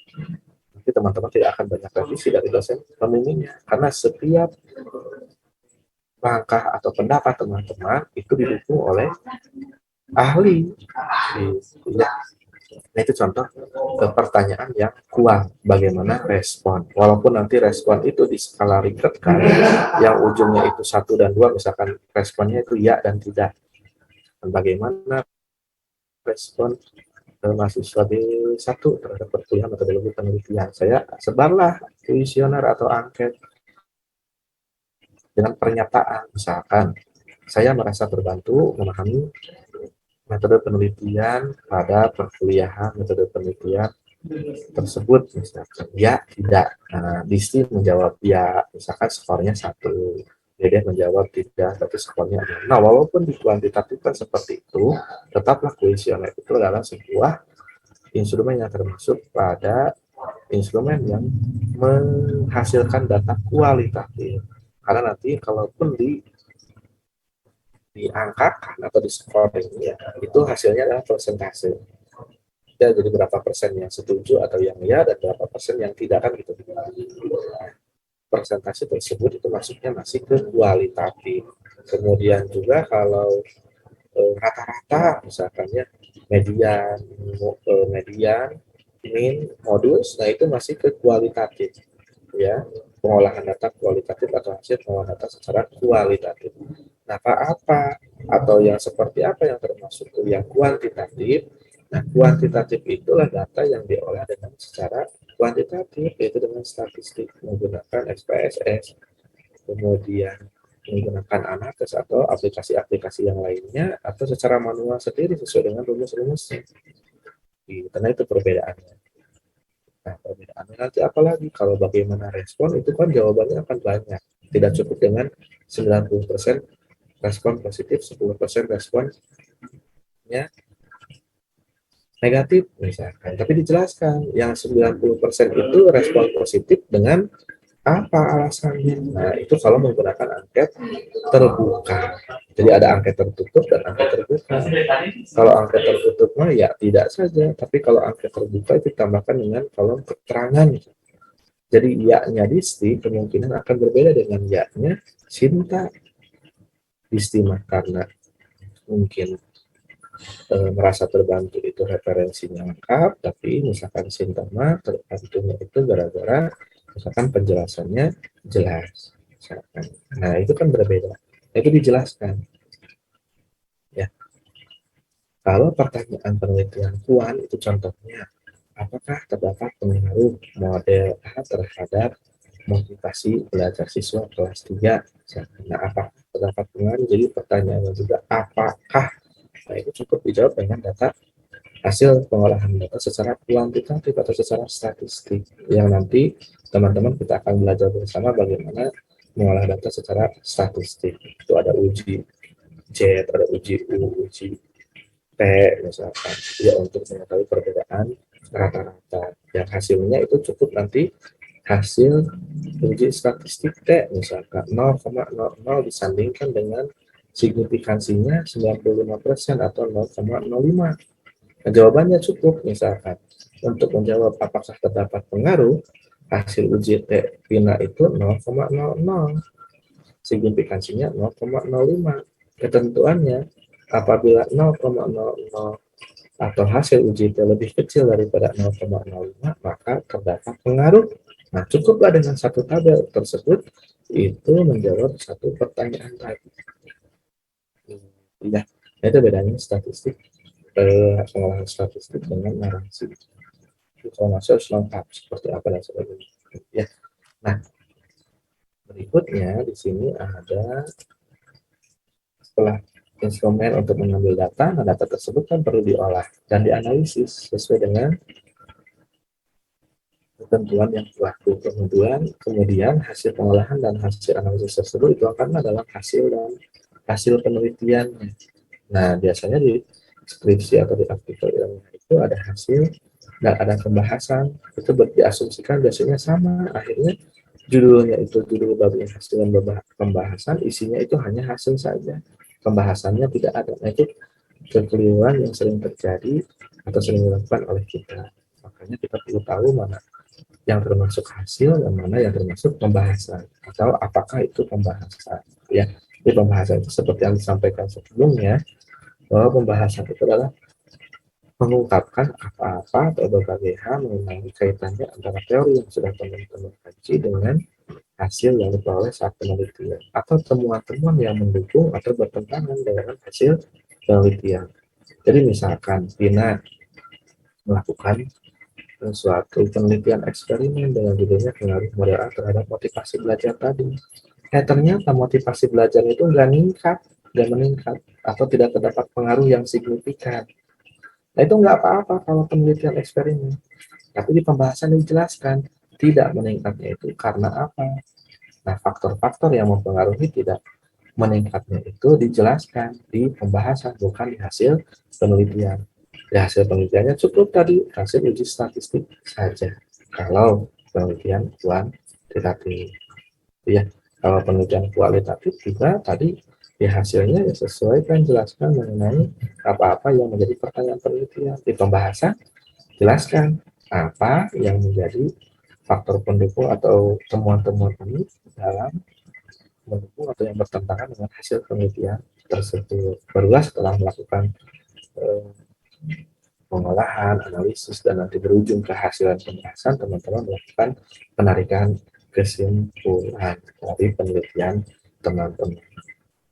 Nanti teman-teman tidak akan banyak revisi dari dosen pembimbingnya, karena setiap langkah atau pendapat teman-teman itu didukung oleh ahli. Ya. Nah, itu contoh pertanyaan yang kuat, bagaimana respon. Walaupun nanti respon itu di skala Likert kan, yang ujungnya itu 1 dan 2, misalkan responnya itu ya dan tidak. Dan bagaimana respon mahasiswa D1 terhadap perkuliahan metodologi penelitian. Saya sebarlah kuesioner atau angket dengan pernyataan, misalkan saya merasa terbantu memahami metode penelitian pada perkuliahan metode penelitian tersebut, misalkan ya tidak. Nah, Disti menjawab ya, misalkan skornya 1, Dede menjawab tidak, tapi skornya 0. Nah, walaupun dikuantitatifkan seperti itu, tetaplah kuesioner itu adalah sebuah instrumen yang termasuk pada instrumen yang menghasilkan data kualitatif. Karena nanti kalaupun diangkakan atau di scoring ya, itu hasilnya adalah persentase. Ya, jadi berapa persen yang setuju atau yang ya, dan berapa persen yang tidak, kan gitu. Persentase tersebut itu masuknya masih ke kualitatif. Kemudian juga kalau rata-rata misalkan ya, median, min, modus, nah itu masih ke kualitatif ya, pengolahan data kualitatif atau hasil pengolahan data secara kualitatif. Nah, apa atau yang seperti apa yang termasuk yang kuantitatif? Nah, kuantitatif itulah data yang diolah dengan secara kuantitatif, yaitu dengan statistik menggunakan SPSS, kemudian menggunakan Anakes atau aplikasi-aplikasi yang lainnya, atau secara manual sendiri sesuai dengan rumus-rumusnya. Karena itu perbedaannya. Nah, perbedaannya nanti apalagi kalau bagaimana respon, itu kan jawabannya akan banyak. Tidak cukup dengan 90% respon positif, 10% responnya negatif misalkan. Tapi dijelaskan yang 90% itu respon positif dengan apa alasannya. Nah, itu kalau menggunakan angket terbuka. Jadi ada angket tertutup dan angket terbuka. Kalau angket tertutup mah ya tidak saja, tapi kalau angket terbuka itu ditambahkan dengan kolom keterangan. Jadi ya-nya Disti kemungkinan akan berbeda dengan ya-nya Sinta. Disti mah karena mungkin merasa terbantu itu referensinya lengkap, tapi misalkan Sinta mah terbantunya itu gara-gara misalkan penjelasannya jelas. Misalkan. Nah, itu kan berbeda. Nah, itu dijelaskan. Ya. Kalau pertanyaan penelitian kuan itu contohnya, apakah terdapat pengaruh model A terhadap motivasi belajar siswa kelas 3? Nah, apakah terdapat pengaruh? Jadi pertanyaannya juga apakah? Nah, itu cukup dijawab dengan data hasil pengolahan data secara kuantitatif atau secara statistik, yang nanti teman-teman kita akan belajar bersama bagaimana mengolah data secara statistik. Itu ada uji Z, ada uji U, uji T misalkan, ya, untuk mengetahui perbedaan rata-rata. Yang hasilnya itu cukup nanti hasil uji statistik T misalkan 0,00 disandingkan dengan signifikansinya 95% atau 0,05. Nah, jawabannya cukup misalkan untuk menjawab apakah terdapat pengaruh, hasil uji T Vina itu 0,00, signifikansinya 0,05. Ketentuannya apabila 0,00 atau hasil uji T lebih kecil daripada 0,05, maka terdapat pengaruh. Nah, cukuplah dengan satu tabel tersebut itu menjawab satu pertanyaan tadi. Ya, itu bedanya statistik, pengolahan statistik dengan narasi. Informasi harus lengkap seperti apa dan sebagainya. Ya, nah berikutnya di sini ada setelah instrumen untuk mengambil data, nah data tersebut kan perlu diolah dan dianalisis sesuai dengan ketentuan yang berlaku. Kemudian hasil pengolahan dan hasil analisis tersebut itu akan adalah hasil penelitiannya. Nah, biasanya di skripsi atau di artikel ilmiah itu ada hasil dan ada pembahasan, itu diasumsikan biasanya sama. Akhirnya judulnya itu judul bab hasil dan pembahasan, isinya itu hanya hasil saja, pembahasannya tidak ada. Nah, itu kekeliruan yang sering terjadi atau sering dilakukan oleh kita. Makanya kita perlu tahu mana yang termasuk hasil dan mana yang termasuk pembahasan, atau apakah itu pembahasan. Ya, di pembahasan itu seperti yang disampaikan sebelumnya, bahwa pembahasan itu adalah mengungkapkan apa-apa atau berbagai hal mengenai kaitannya antara teori yang sudah teman-teman kaji dengan hasil yang diperoleh saat penelitian, atau temuan-temuan yang mendukung atau bertentangan dengan hasil penelitian. Jadi misalkan Pina melakukan suatu penelitian eksperimen dengan judulnya pengaruh model A terhadap motivasi belajar tadi. Ternyata motivasi belajar itu nggak meningkat, atau tidak terdapat pengaruh yang signifikan. Nah, itu nggak apa-apa kalau penelitian eksperimen. Tapi di pembahasan dijelaskan tidak meningkatnya itu karena apa. Nah, faktor-faktor yang mempengaruhi tidak meningkatnya itu dijelaskan di pembahasan, bukan di hasil penelitian. Di hasil penelitiannya cukup tadi hasil uji statistik saja. Kalau penelitian kuantitatif, ya. Kalau penelitian kualitatif juga tadi di hasilnya ya sesuaikan, jelaskan mengenai apa-apa yang menjadi pertanyaan penelitian. Di pembahasan jelaskan apa yang menjadi faktor pendukung atau temuan-temuan ini dalam mendukung atau yang bertentangan dengan hasil penelitian tersebut. Barulah setelah melakukan pengolahan, analisis, dan nanti berujung ke hasil pembahasan, teman-teman melakukan penarikan kesimpulan dari penelitian teman-teman.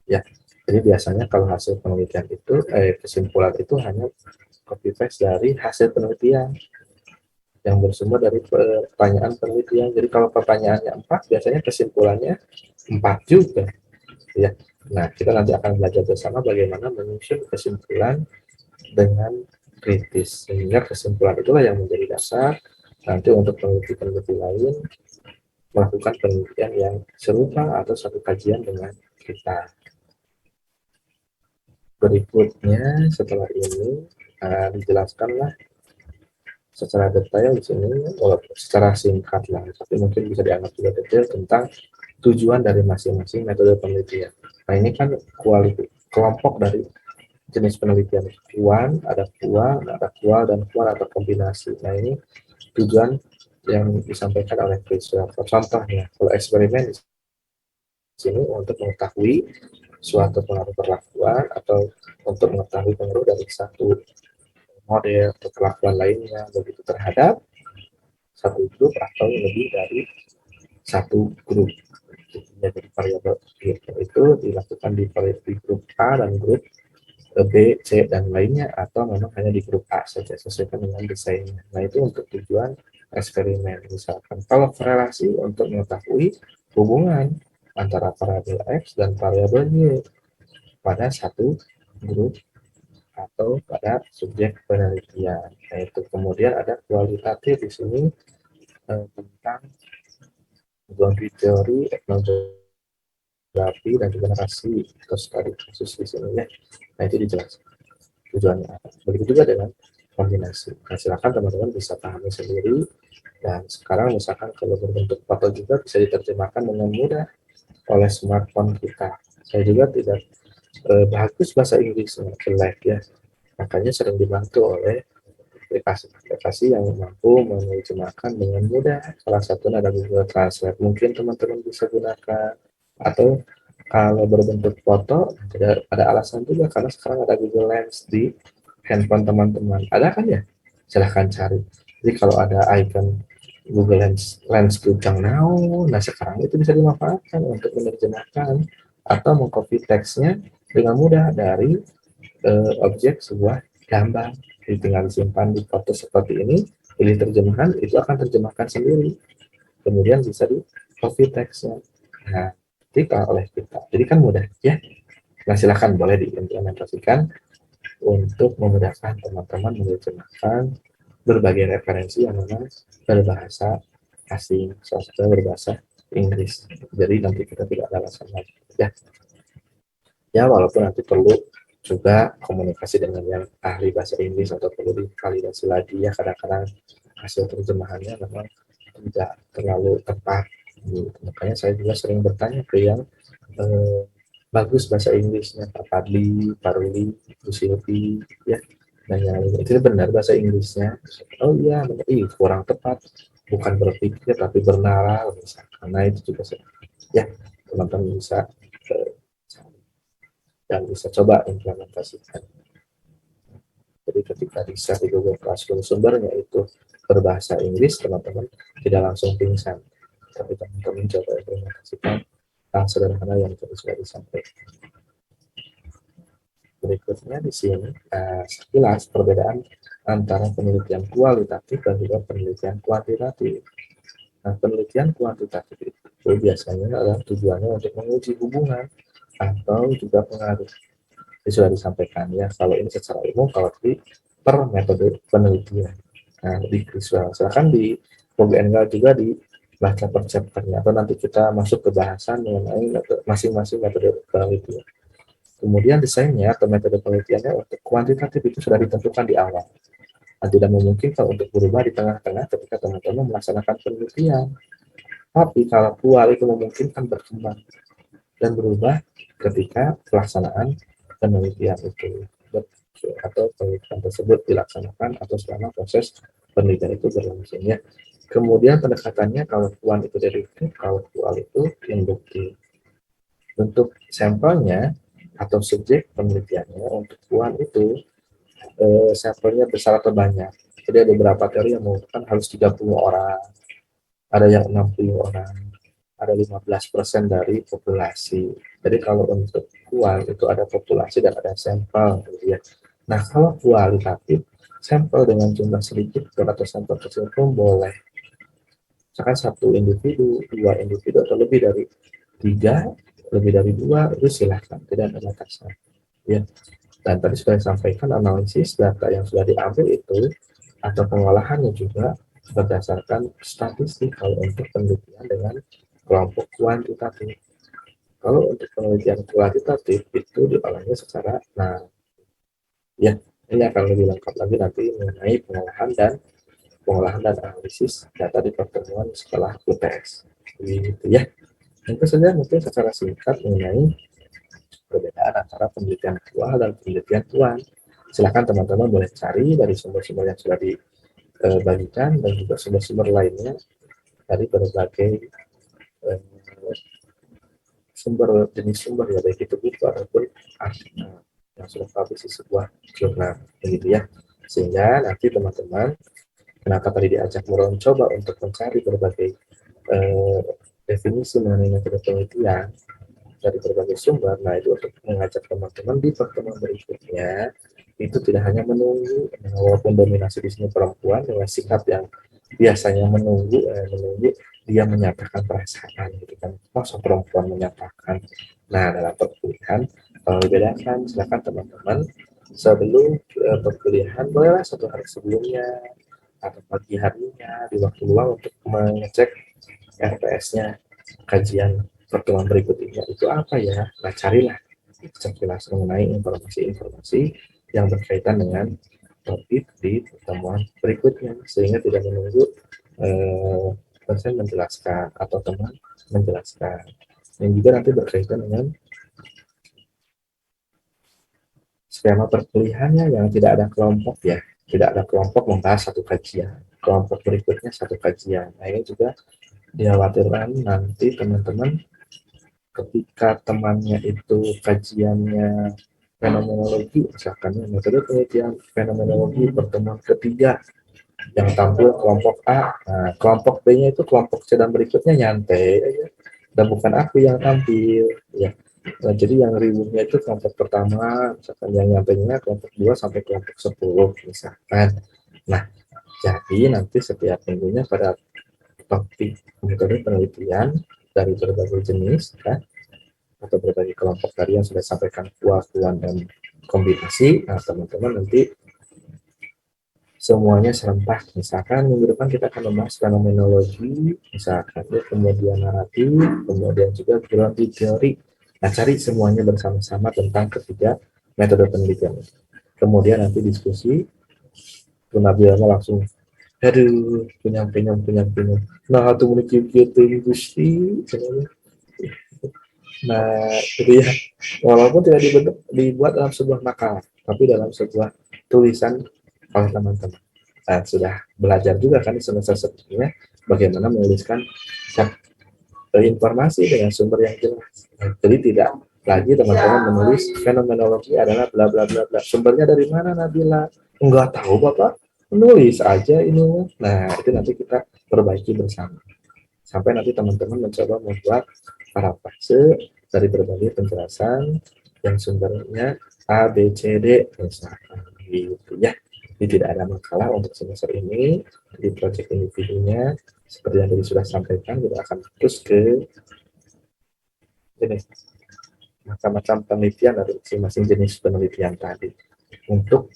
Ya, jadi biasanya kalau hasil penelitian itu, kesimpulan itu hanya copy paste dari hasil penelitian yang bersumber dari pertanyaan penelitian. Jadi kalau pertanyaannya 4, biasanya kesimpulannya 4 juga. Ya, nah kita nanti akan belajar bersama bagaimana menyusun kesimpulan dengan kritis, sehingga kesimpulan itulah yang menjadi dasar nanti untuk peneliti-peneliti lain melakukan penelitian yang serupa atau satu kajian dengan kita. Berikutnya setelah ini dijelaskanlah secara detail di sini, walaupun secara singkat lah, tapi mungkin bisa dianggap juga detail tentang tujuan dari masing-masing metode penelitian. Nah, ini kan kelompok dari jenis penelitian. Ada kual, dan kual atau kombinasi. Nah, ini tujuan yang disampaikan oleh Fisher. Contohnya, kalau eksperimen di sini untuk mengetahui suatu pengaruh perlakuan atau untuk mengetahui pengaruh dari satu model atau perlakuan lainnya begitu terhadap satu grup atau lebih dari satu grup. Jadi variabel itu dilakukan di grup A dan grup B, C, dan lainnya, atau memang hanya di grup A saja sesuaikan dengan desainnya. Nah, itu untuk tujuan eksperimen. Misalkan kalau korelasi untuk mengetahui hubungan antara variabel X dan variabel Y pada satu grup atau pada subjek penelitian. Nah, itu kemudian ada kualitatif di sini tentang boundary teori, etnografi, dan juga narasi atau studi kasus di sini ya. Nah, itu dijelaskan tujuannya apa. Begitu juga dengan kombinasi. Nah, silakan teman-teman bisa pahami sendiri. Dan sekarang misalkan kalau berbentuk foto juga bisa diterjemahkan dengan mudah oleh smartphone kita. Saya juga tidak bagus bahasa Inggrisnya, jelek ya. Makanya sering dibantu oleh aplikasi-aplikasi yang mampu menerjemahkan dengan mudah. Salah satunya ada Google Translate. Mungkin teman-teman bisa gunakan. Atau kalau berbentuk foto, tidak ada alasan juga karena sekarang ada Google Lens di handphone teman-teman. Ada kan ya? Silahkan cari. Jadi kalau ada icon Google Lens Kujang Now. Nah, sekarang itu bisa dimanfaatkan untuk menerjemahkan atau mengcopy teksnya dengan mudah dari objek sebuah gambar. Jadi tinggal disimpan di foto seperti ini, pilih terjemahan, itu akan terjemahkan sendiri. Kemudian bisa di copy teksnya. Nah, ketika oleh kita. Jadi kan mudah ya. Nah, silakan boleh diimplementasikan untuk memudahkan teman-teman menerjemahkan berbagai referensi yang memang berbahasa asing, salah satunya berbahasa Inggris. Jadi nanti kita tidak ada alasan lagi ya. Ya, walaupun nanti perlu juga komunikasi dengan yang ahli bahasa Inggris atau perlu divalidasi lagi ya, kadang-kadang hasil terjemahannya memang tidak terlalu tepat. Makanya saya juga sering bertanya ke yang bagus bahasa Inggrisnya, Pak Padli, Pak Ruli, Bu Silvi, ya, dan yang lain. Itu benar bahasa Inggrisnya. Oh iya, benar. Kurang tepat. Bukan berpikir tapi bernalar, misalkan. Karena itu juga ya, teman-teman bisa dan bisa coba implementasikan. Jadi ketika bisa di Google Classroom sumbernya itu berbahasa Inggris, teman-teman tidak langsung pingsan. Tapi teman-teman coba implementasikan hal sederhana yang tadi sudah disampaikan. Berikutnya di sini sekilas perbedaan antara penelitian kualitatif dan juga penelitian kuantitatif. Nah, penelitian kuantitatif itu biasanya adalah tujuannya untuk menguji hubungan atau juga pengaruh. Ini sudah disampaikan ya, kalau ini secara umum, kalau tadi per metode penelitian. Nah, silakan di Google juga dibaca per chapternya, atau nanti kita masuk ke bahasan mengenai masing-masing metode penelitian. Kemudian desainnya atau metode penelitiannya untuk kuantitatif itu sudah ditentukan di awal. Dan tidak memungkinkan untuk berubah di tengah-tengah ketika teman-teman melaksanakan penelitian. Tapi kalau kual itu memungkinkan berkembang dan berubah ketika pelaksanaan penelitian itu atau penelitian tersebut dilaksanakan atau selama proses penelitian itu berlangsung ya. Kemudian pendekatannya kalau kuan itu deduktif, kalau kual itu induktif. Untuk sampelnya atau subjek penelitiannya untuk kuan itu sampelnya besar atau banyak. Jadi ada beberapa teori yang mengatakan harus 30 orang, ada yang 60 orang, ada 15% dari populasi. Jadi kalau untuk kual itu ada populasi dan ada sampel gitu ya. Nah, kalau kualitatif, sampel dengan jumlah sedikit atau sampel kecil pun boleh. Misalkan satu individu, dua individu atau lebih dari 3, lebih dari 2, itu silahkan, tidak ada batasan. Ya. Dan tadi sudah disampaikan analisis data yang sudah diambil itu atau pengolahannya juga berdasarkan statistik kalau untuk penelitian dengan kelompok kuantitatif. Kalau untuk penelitian kuantitatif itu diolahnya secara ya, ini akan lebih lengkap lagi nanti mengenai pengolahan dan analisis data di pertemuan setelah UTS. Begitu ya. Itu saja mungkin secara singkat mengenai perbedaan antara penelitian kual dan penelitian kuant. Silakan teman-teman boleh cari dari sumber-sumber yang sudah dibagikan dan juga sumber-sumber lainnya dari berbagai sumber jenis sumber ya, baik itu buku ataupun artikel yang sudah publish di sebuah jurnal begitu ya. Sehingga nanti teman-teman kenapa tadi diajak mencoba untuk mencari berbagai definisi mengenai metode penelitian dari berbagai sumber. Nah, itu untuk mengajak teman-teman di pertemuan berikutnya itu tidak hanya menunggu, walaupun dominasi di sini perempuan dengan sikap yang biasanya menunggu dia menyatakan perasaan gitu kan, masa perempuan menyatakan. Nah, dalam perkuliahan kalau dibedakan, silakan teman-teman sebelum perkuliahan bolehlah 1 hari sebelumnya atau pagi harinya di waktu luang untuk mengecek RPS-nya, kajian pertemuan berikutnya itu apa ya. Nah, carilah sekilas mengenai informasi-informasi yang berkaitan dengan topik di pertemuan berikutnya sehingga tidak menunggu dosen menjelaskan atau teman menjelaskan. Dan juga nanti berkaitan dengan skema perkuliahannya yang tidak ada kelompok ya, tidak ada kelompok membahas satu kajian, kelompok berikutnya satu kajian. Nah, ini juga dikhawatirkan nanti teman-teman ketika temannya itu kajiannya fenomenologi, misalkan metode penelitian fenomenologi pertemuan ketiga Yang tampil kelompok A, nah, kelompok B-nya itu kelompok C dan berikutnya nyantai aja. Dan bukan aku yang tampil, ya. Nah, jadi yang ributnya itu kelompok pertama, misalkan yang nyantainya kelompok 2 sampai kelompok 10, misalkan. Nah, jadi nanti setiap minggunya pada topik metode penelitian dari berbagai jenis, ya, atau berbagai kelompok tadi yang sudah sampaikan kuat-kuat dan kombinasi. Nah, teman-teman nanti semuanya serempak. Misalkan minggu depan kita akan membahas fenomenologi, misalkan ya, kemudian naratif, kemudian juga grounded teori. Nah, cari semuanya bersama-sama tentang ketiga metode penelitian. Kemudian nanti diskusi, Nabiana langsung, aduh, penyam. Nah, itu menikmati gitu, Gusti. Nah, itu ya, walaupun tidak dibuat dalam sebuah makalah, tapi dalam sebuah tulisan oleh teman-teman. Nah, sudah belajar juga kan di semester sebelumnya bagaimana menuliskan informasi dengan sumber yang jelas. Nah, jadi tidak lagi teman-teman menulis fenomenologi adalah bla bla bla bla. Sumbernya dari mana, Nabila? Enggak tahu, Bapak. Menulis aja ini. Nah, itu nanti kita perbaiki bersama. Sampai nanti teman-teman mencoba membuat parafrase dari berbagai penjelasan yang sumbernya A, B, C, D, misalkan gitu ya. Jadi tidak ada makalah untuk semester ini. Di proyek individunya seperti yang tadi sudah sampaikan, kita akan terus ke ini macam-macam penelitian dari masing-masing jenis penelitian tadi untuk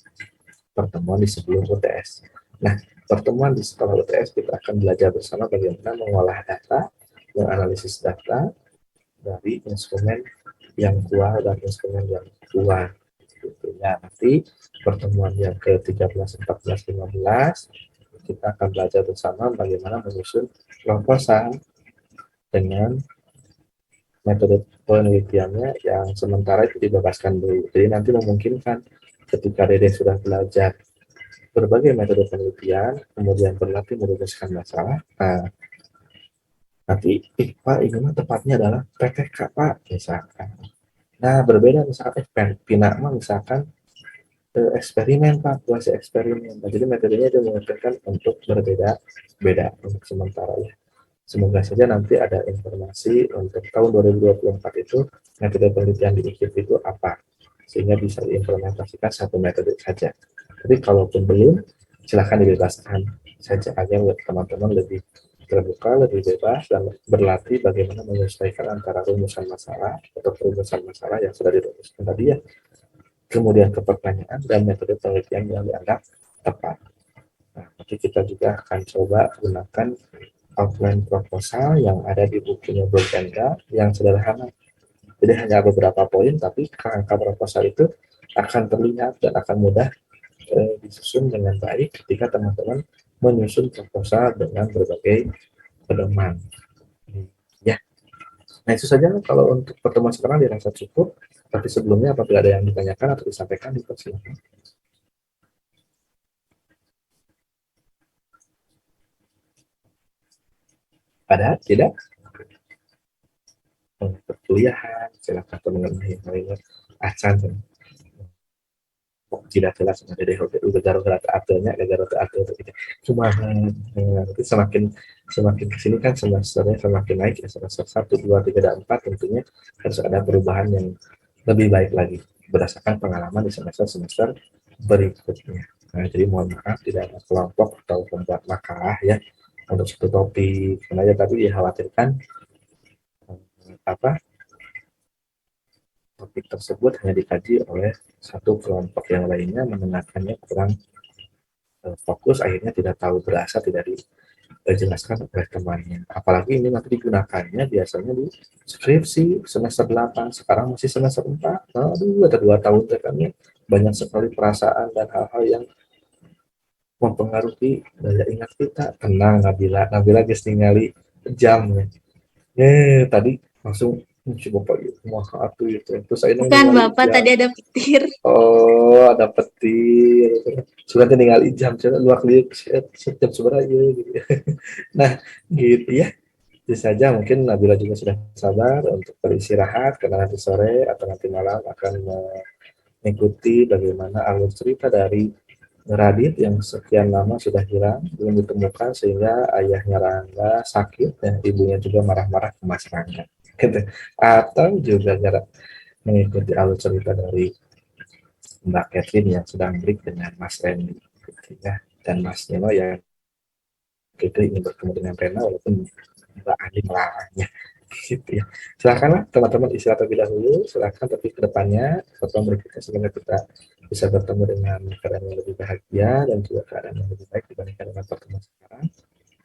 pertemuan di sebelum UTS. Nah, pertemuan di setelah UTS kita akan belajar bersama bagaimana mengolah data, menganalisis data dari instrumen yang kuat dan instrumen yang kuat. Tentunya nanti pertemuan yang ke-13, 14, 15 kita akan belajar bersama bagaimana menyusun proposal dengan metode penelitiannya yang sementara itu dibebaskan dulu. Jadi nanti memungkinkan ketika Dede sudah belajar berbagai metode penelitian, kemudian berlatih merumuskan masalah. Nah, nanti, Pak, ini mah tepatnya adalah PTK, Pak, misalkan. Nah, berbeda misalkan, Pina mah misalkan eksperimen, Pak, kuasi eksperimen. Nah, jadi metodenya dia mengajarkan untuk berbeda-beda untuk sementara ya. Semoga saja nanti ada informasi untuk tahun 2024 itu metode penelitian di IKIP itu apa, sehingga bisa diimplementasikan satu metode saja. Tapi kalaupun belum, silahkan dibebaskan saja agar teman-teman lebih terbuka, lebih bebas, dan berlatih bagaimana menyesuaikan antara rumusan masalah atau perumusan masalah yang sudah dirumuskan tadi ya, kemudian ke pertanyaan dan metode penelitian yang dianggap tepat. Nah, nanti kita juga akan coba gunakan outline proposal yang ada di bukunya Brokenda yang sederhana. Jadi hanya beberapa poin, tapi kerangka proposal itu akan terlihat dan akan mudah disusun dengan baik ketika teman-teman menyusun proposal dengan berbagai pedoman. Ya, nah itu saja kalau untuk pertemuan sekarang dirasa cukup. Tapi sebelumnya apabila ada yang ditanyakan atau disampaikan, dipersilakan. Ada? Tidak? Perkuliahan, silakan mengenai acan. Tidak jelas ada deh gara-gara aturnya cuma nanti semakin kesini kan semesternya semakin naik ya, semester 1, 2, 3, dan 4 tentunya harus ada perubahan yang lebih baik lagi berdasarkan pengalaman di semester berikutnya. Nah, jadi mohon maaf tidak ada kelompok atau pembuat makalah ya untuk satu topik, karena ya tadi dikhawatirkan topik tersebut hanya dikaji oleh satu kelompok, yang lainnya mendengarkannya kurang fokus, akhirnya tidak tahu berasa, tidak dijelaskan oleh temannya. Apalagi ini nanti digunakannya biasanya di skripsi semester 8, sekarang masih semester 4. Aduh, ada 2 tahun tekannya, banyak sekali perasaan dan hal-hal yang mempengaruhi daya ingat kita. Tenang, Nabila guys ningali jamnya. Tadi langsung Bapak gitu, maka atuh itu. Terus saya Bukan Bapak, tadi ada petir. Oh, ada petir. Sudah tinggal jam, luar klik jam seberapa gitu. Nah, gitu ya. Itu saja, mungkin Nabila juga sudah sabar untuk beristirahat karena nanti sore atau nanti malam akan mengikuti bagaimana alur cerita dari Radit yang sekian lama sudah hilang, belum ditemukan sehingga ayahnya Rangga sakit dan ibunya juga marah-marah ke Mas Rangga. Gitu. Atau juga mengikuti alur cerita dari Mbak Catherine yang sedang break dengan Mas Randy. Gitu ya. Dan Mas Nino yang ingin bertemu dengan Rena walaupun Mbak Andi melarangnya. Gitu ya. Silakanlah teman-teman istirahat terlebih dahulu. Silakan tapi kedepannya pertemuan berikutnya semoga kita bisa bertemu dengan keadaan yang lebih bahagia dan juga keadaan yang lebih baik dibandingkan dengan pertemuan sekarang.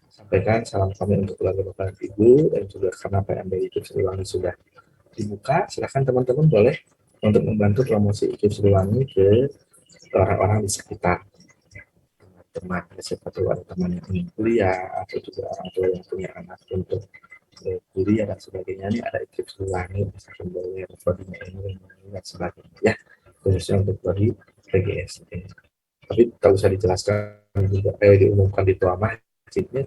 Sampaikan salam kami untuk keluarga Bapak Ibu dan juga karena PMB IKIP Siliwangi sudah dibuka, silakan teman-teman boleh untuk membantu promosi IKIP Siliwangi ke orang-orang di sekitar teman, siapa tahu ada teman yang ingin kuliah atau juga orang tua yang punya anak untuk kuliah dan sebagainya. Ini ada IKIP Siliwangi, misalkan boleh prodinya ini dan sebagainya ya, khususnya untuk prodi PGSD. Tapi kalau bisa dijelaskan juga diumumkan di tua masjidnya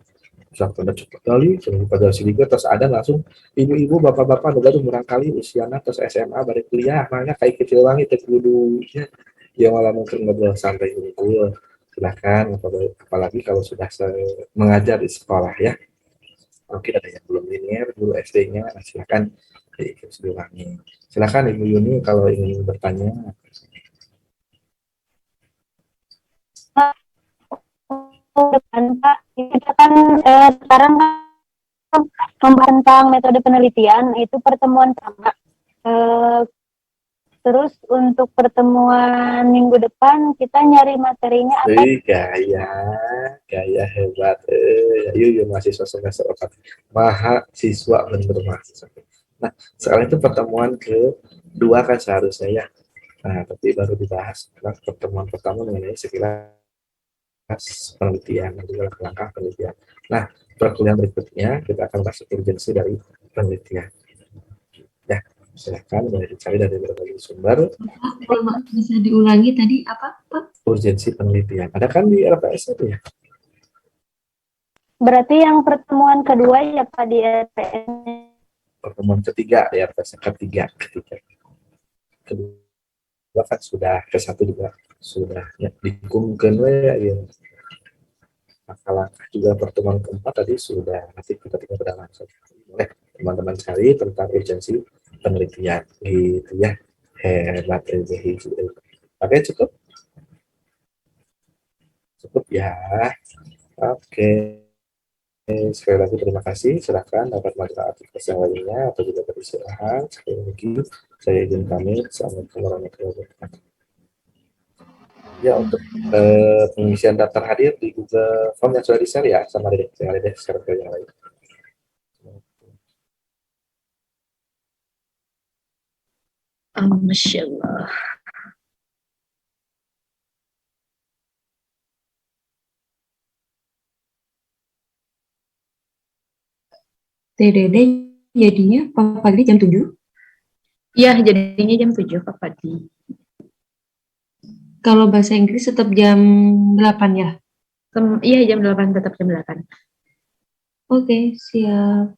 misalkan ada cepat kali pada sini terus ada langsung ibu-ibu bapak-bapak baru murang kali usianya terus SMA balik kuliah makanya kayak kecil banget kudunya ya malah mungkin ngobrol santai unggul silahkan apalagi kalau sudah mengajar di sekolah ya mungkin ada yang belum linear dulu SD-nya silahkan diikut Siliwangi. Silahkan Ibu Yuni kalau ingin bertanya. Pak, kita kan sekarang kan membahas tentang metode penelitian itu pertemuan pertama. Terus untuk pertemuan minggu depan kita nyari materinya apa? Gaya hebat. Yuk mahasiswa semester 4. Mahasiswa bener mahasiswa. Nah, sekarang itu pertemuan kedua kan seharusnya ya. Nah, tapi baru dibahas pertemuan pertama mengenai sekilas penelitian dan juga langkah penelitian. Nah, perkuliahan berikutnya kita akan bahas urgensi dari penelitian. Ya, silakan boleh dicari dari berbagai sumber. Bisa diulangi tadi apa, Pak? Urgensi penelitian. Ada kan di RPS itu ya? Berarti yang pertemuan kedua ya Pak di RPS. Pertemuan ketiga di RPS ketiga. Kedua kan sudah, ke satu juga sudah ya, dikumkan ya. Langkah juga pertemuan keempat tadi sudah, nanti kita tinggal berlangsung. Boleh teman-teman cari tentang urgensi penelitian gitu ya. Hebat Oke, cukup ya. Oke. Sekali lagi terima kasih. Silakan dapat melakukan aktivitas yang lainnya atau juga beristirahat. Sekali lagi saya izin pamit. Assalamualaikum warahmatullahi wabarakatuh. Ya, untuk pengisian daftar hadir di Google Form yang sudah di-share ya sama Dede. Saya Dede share ke yang lain. Masya Allah. TDD jadinya Pak Fadli jam 7? Iya, jadinya jam 7 Pak Fadli. Kalau bahasa Inggris tetap jam 8 ya? Iya, jam 8, tetap jam 8. Oke, siap.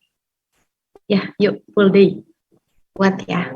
Ya, yuk full day. Kuat ya.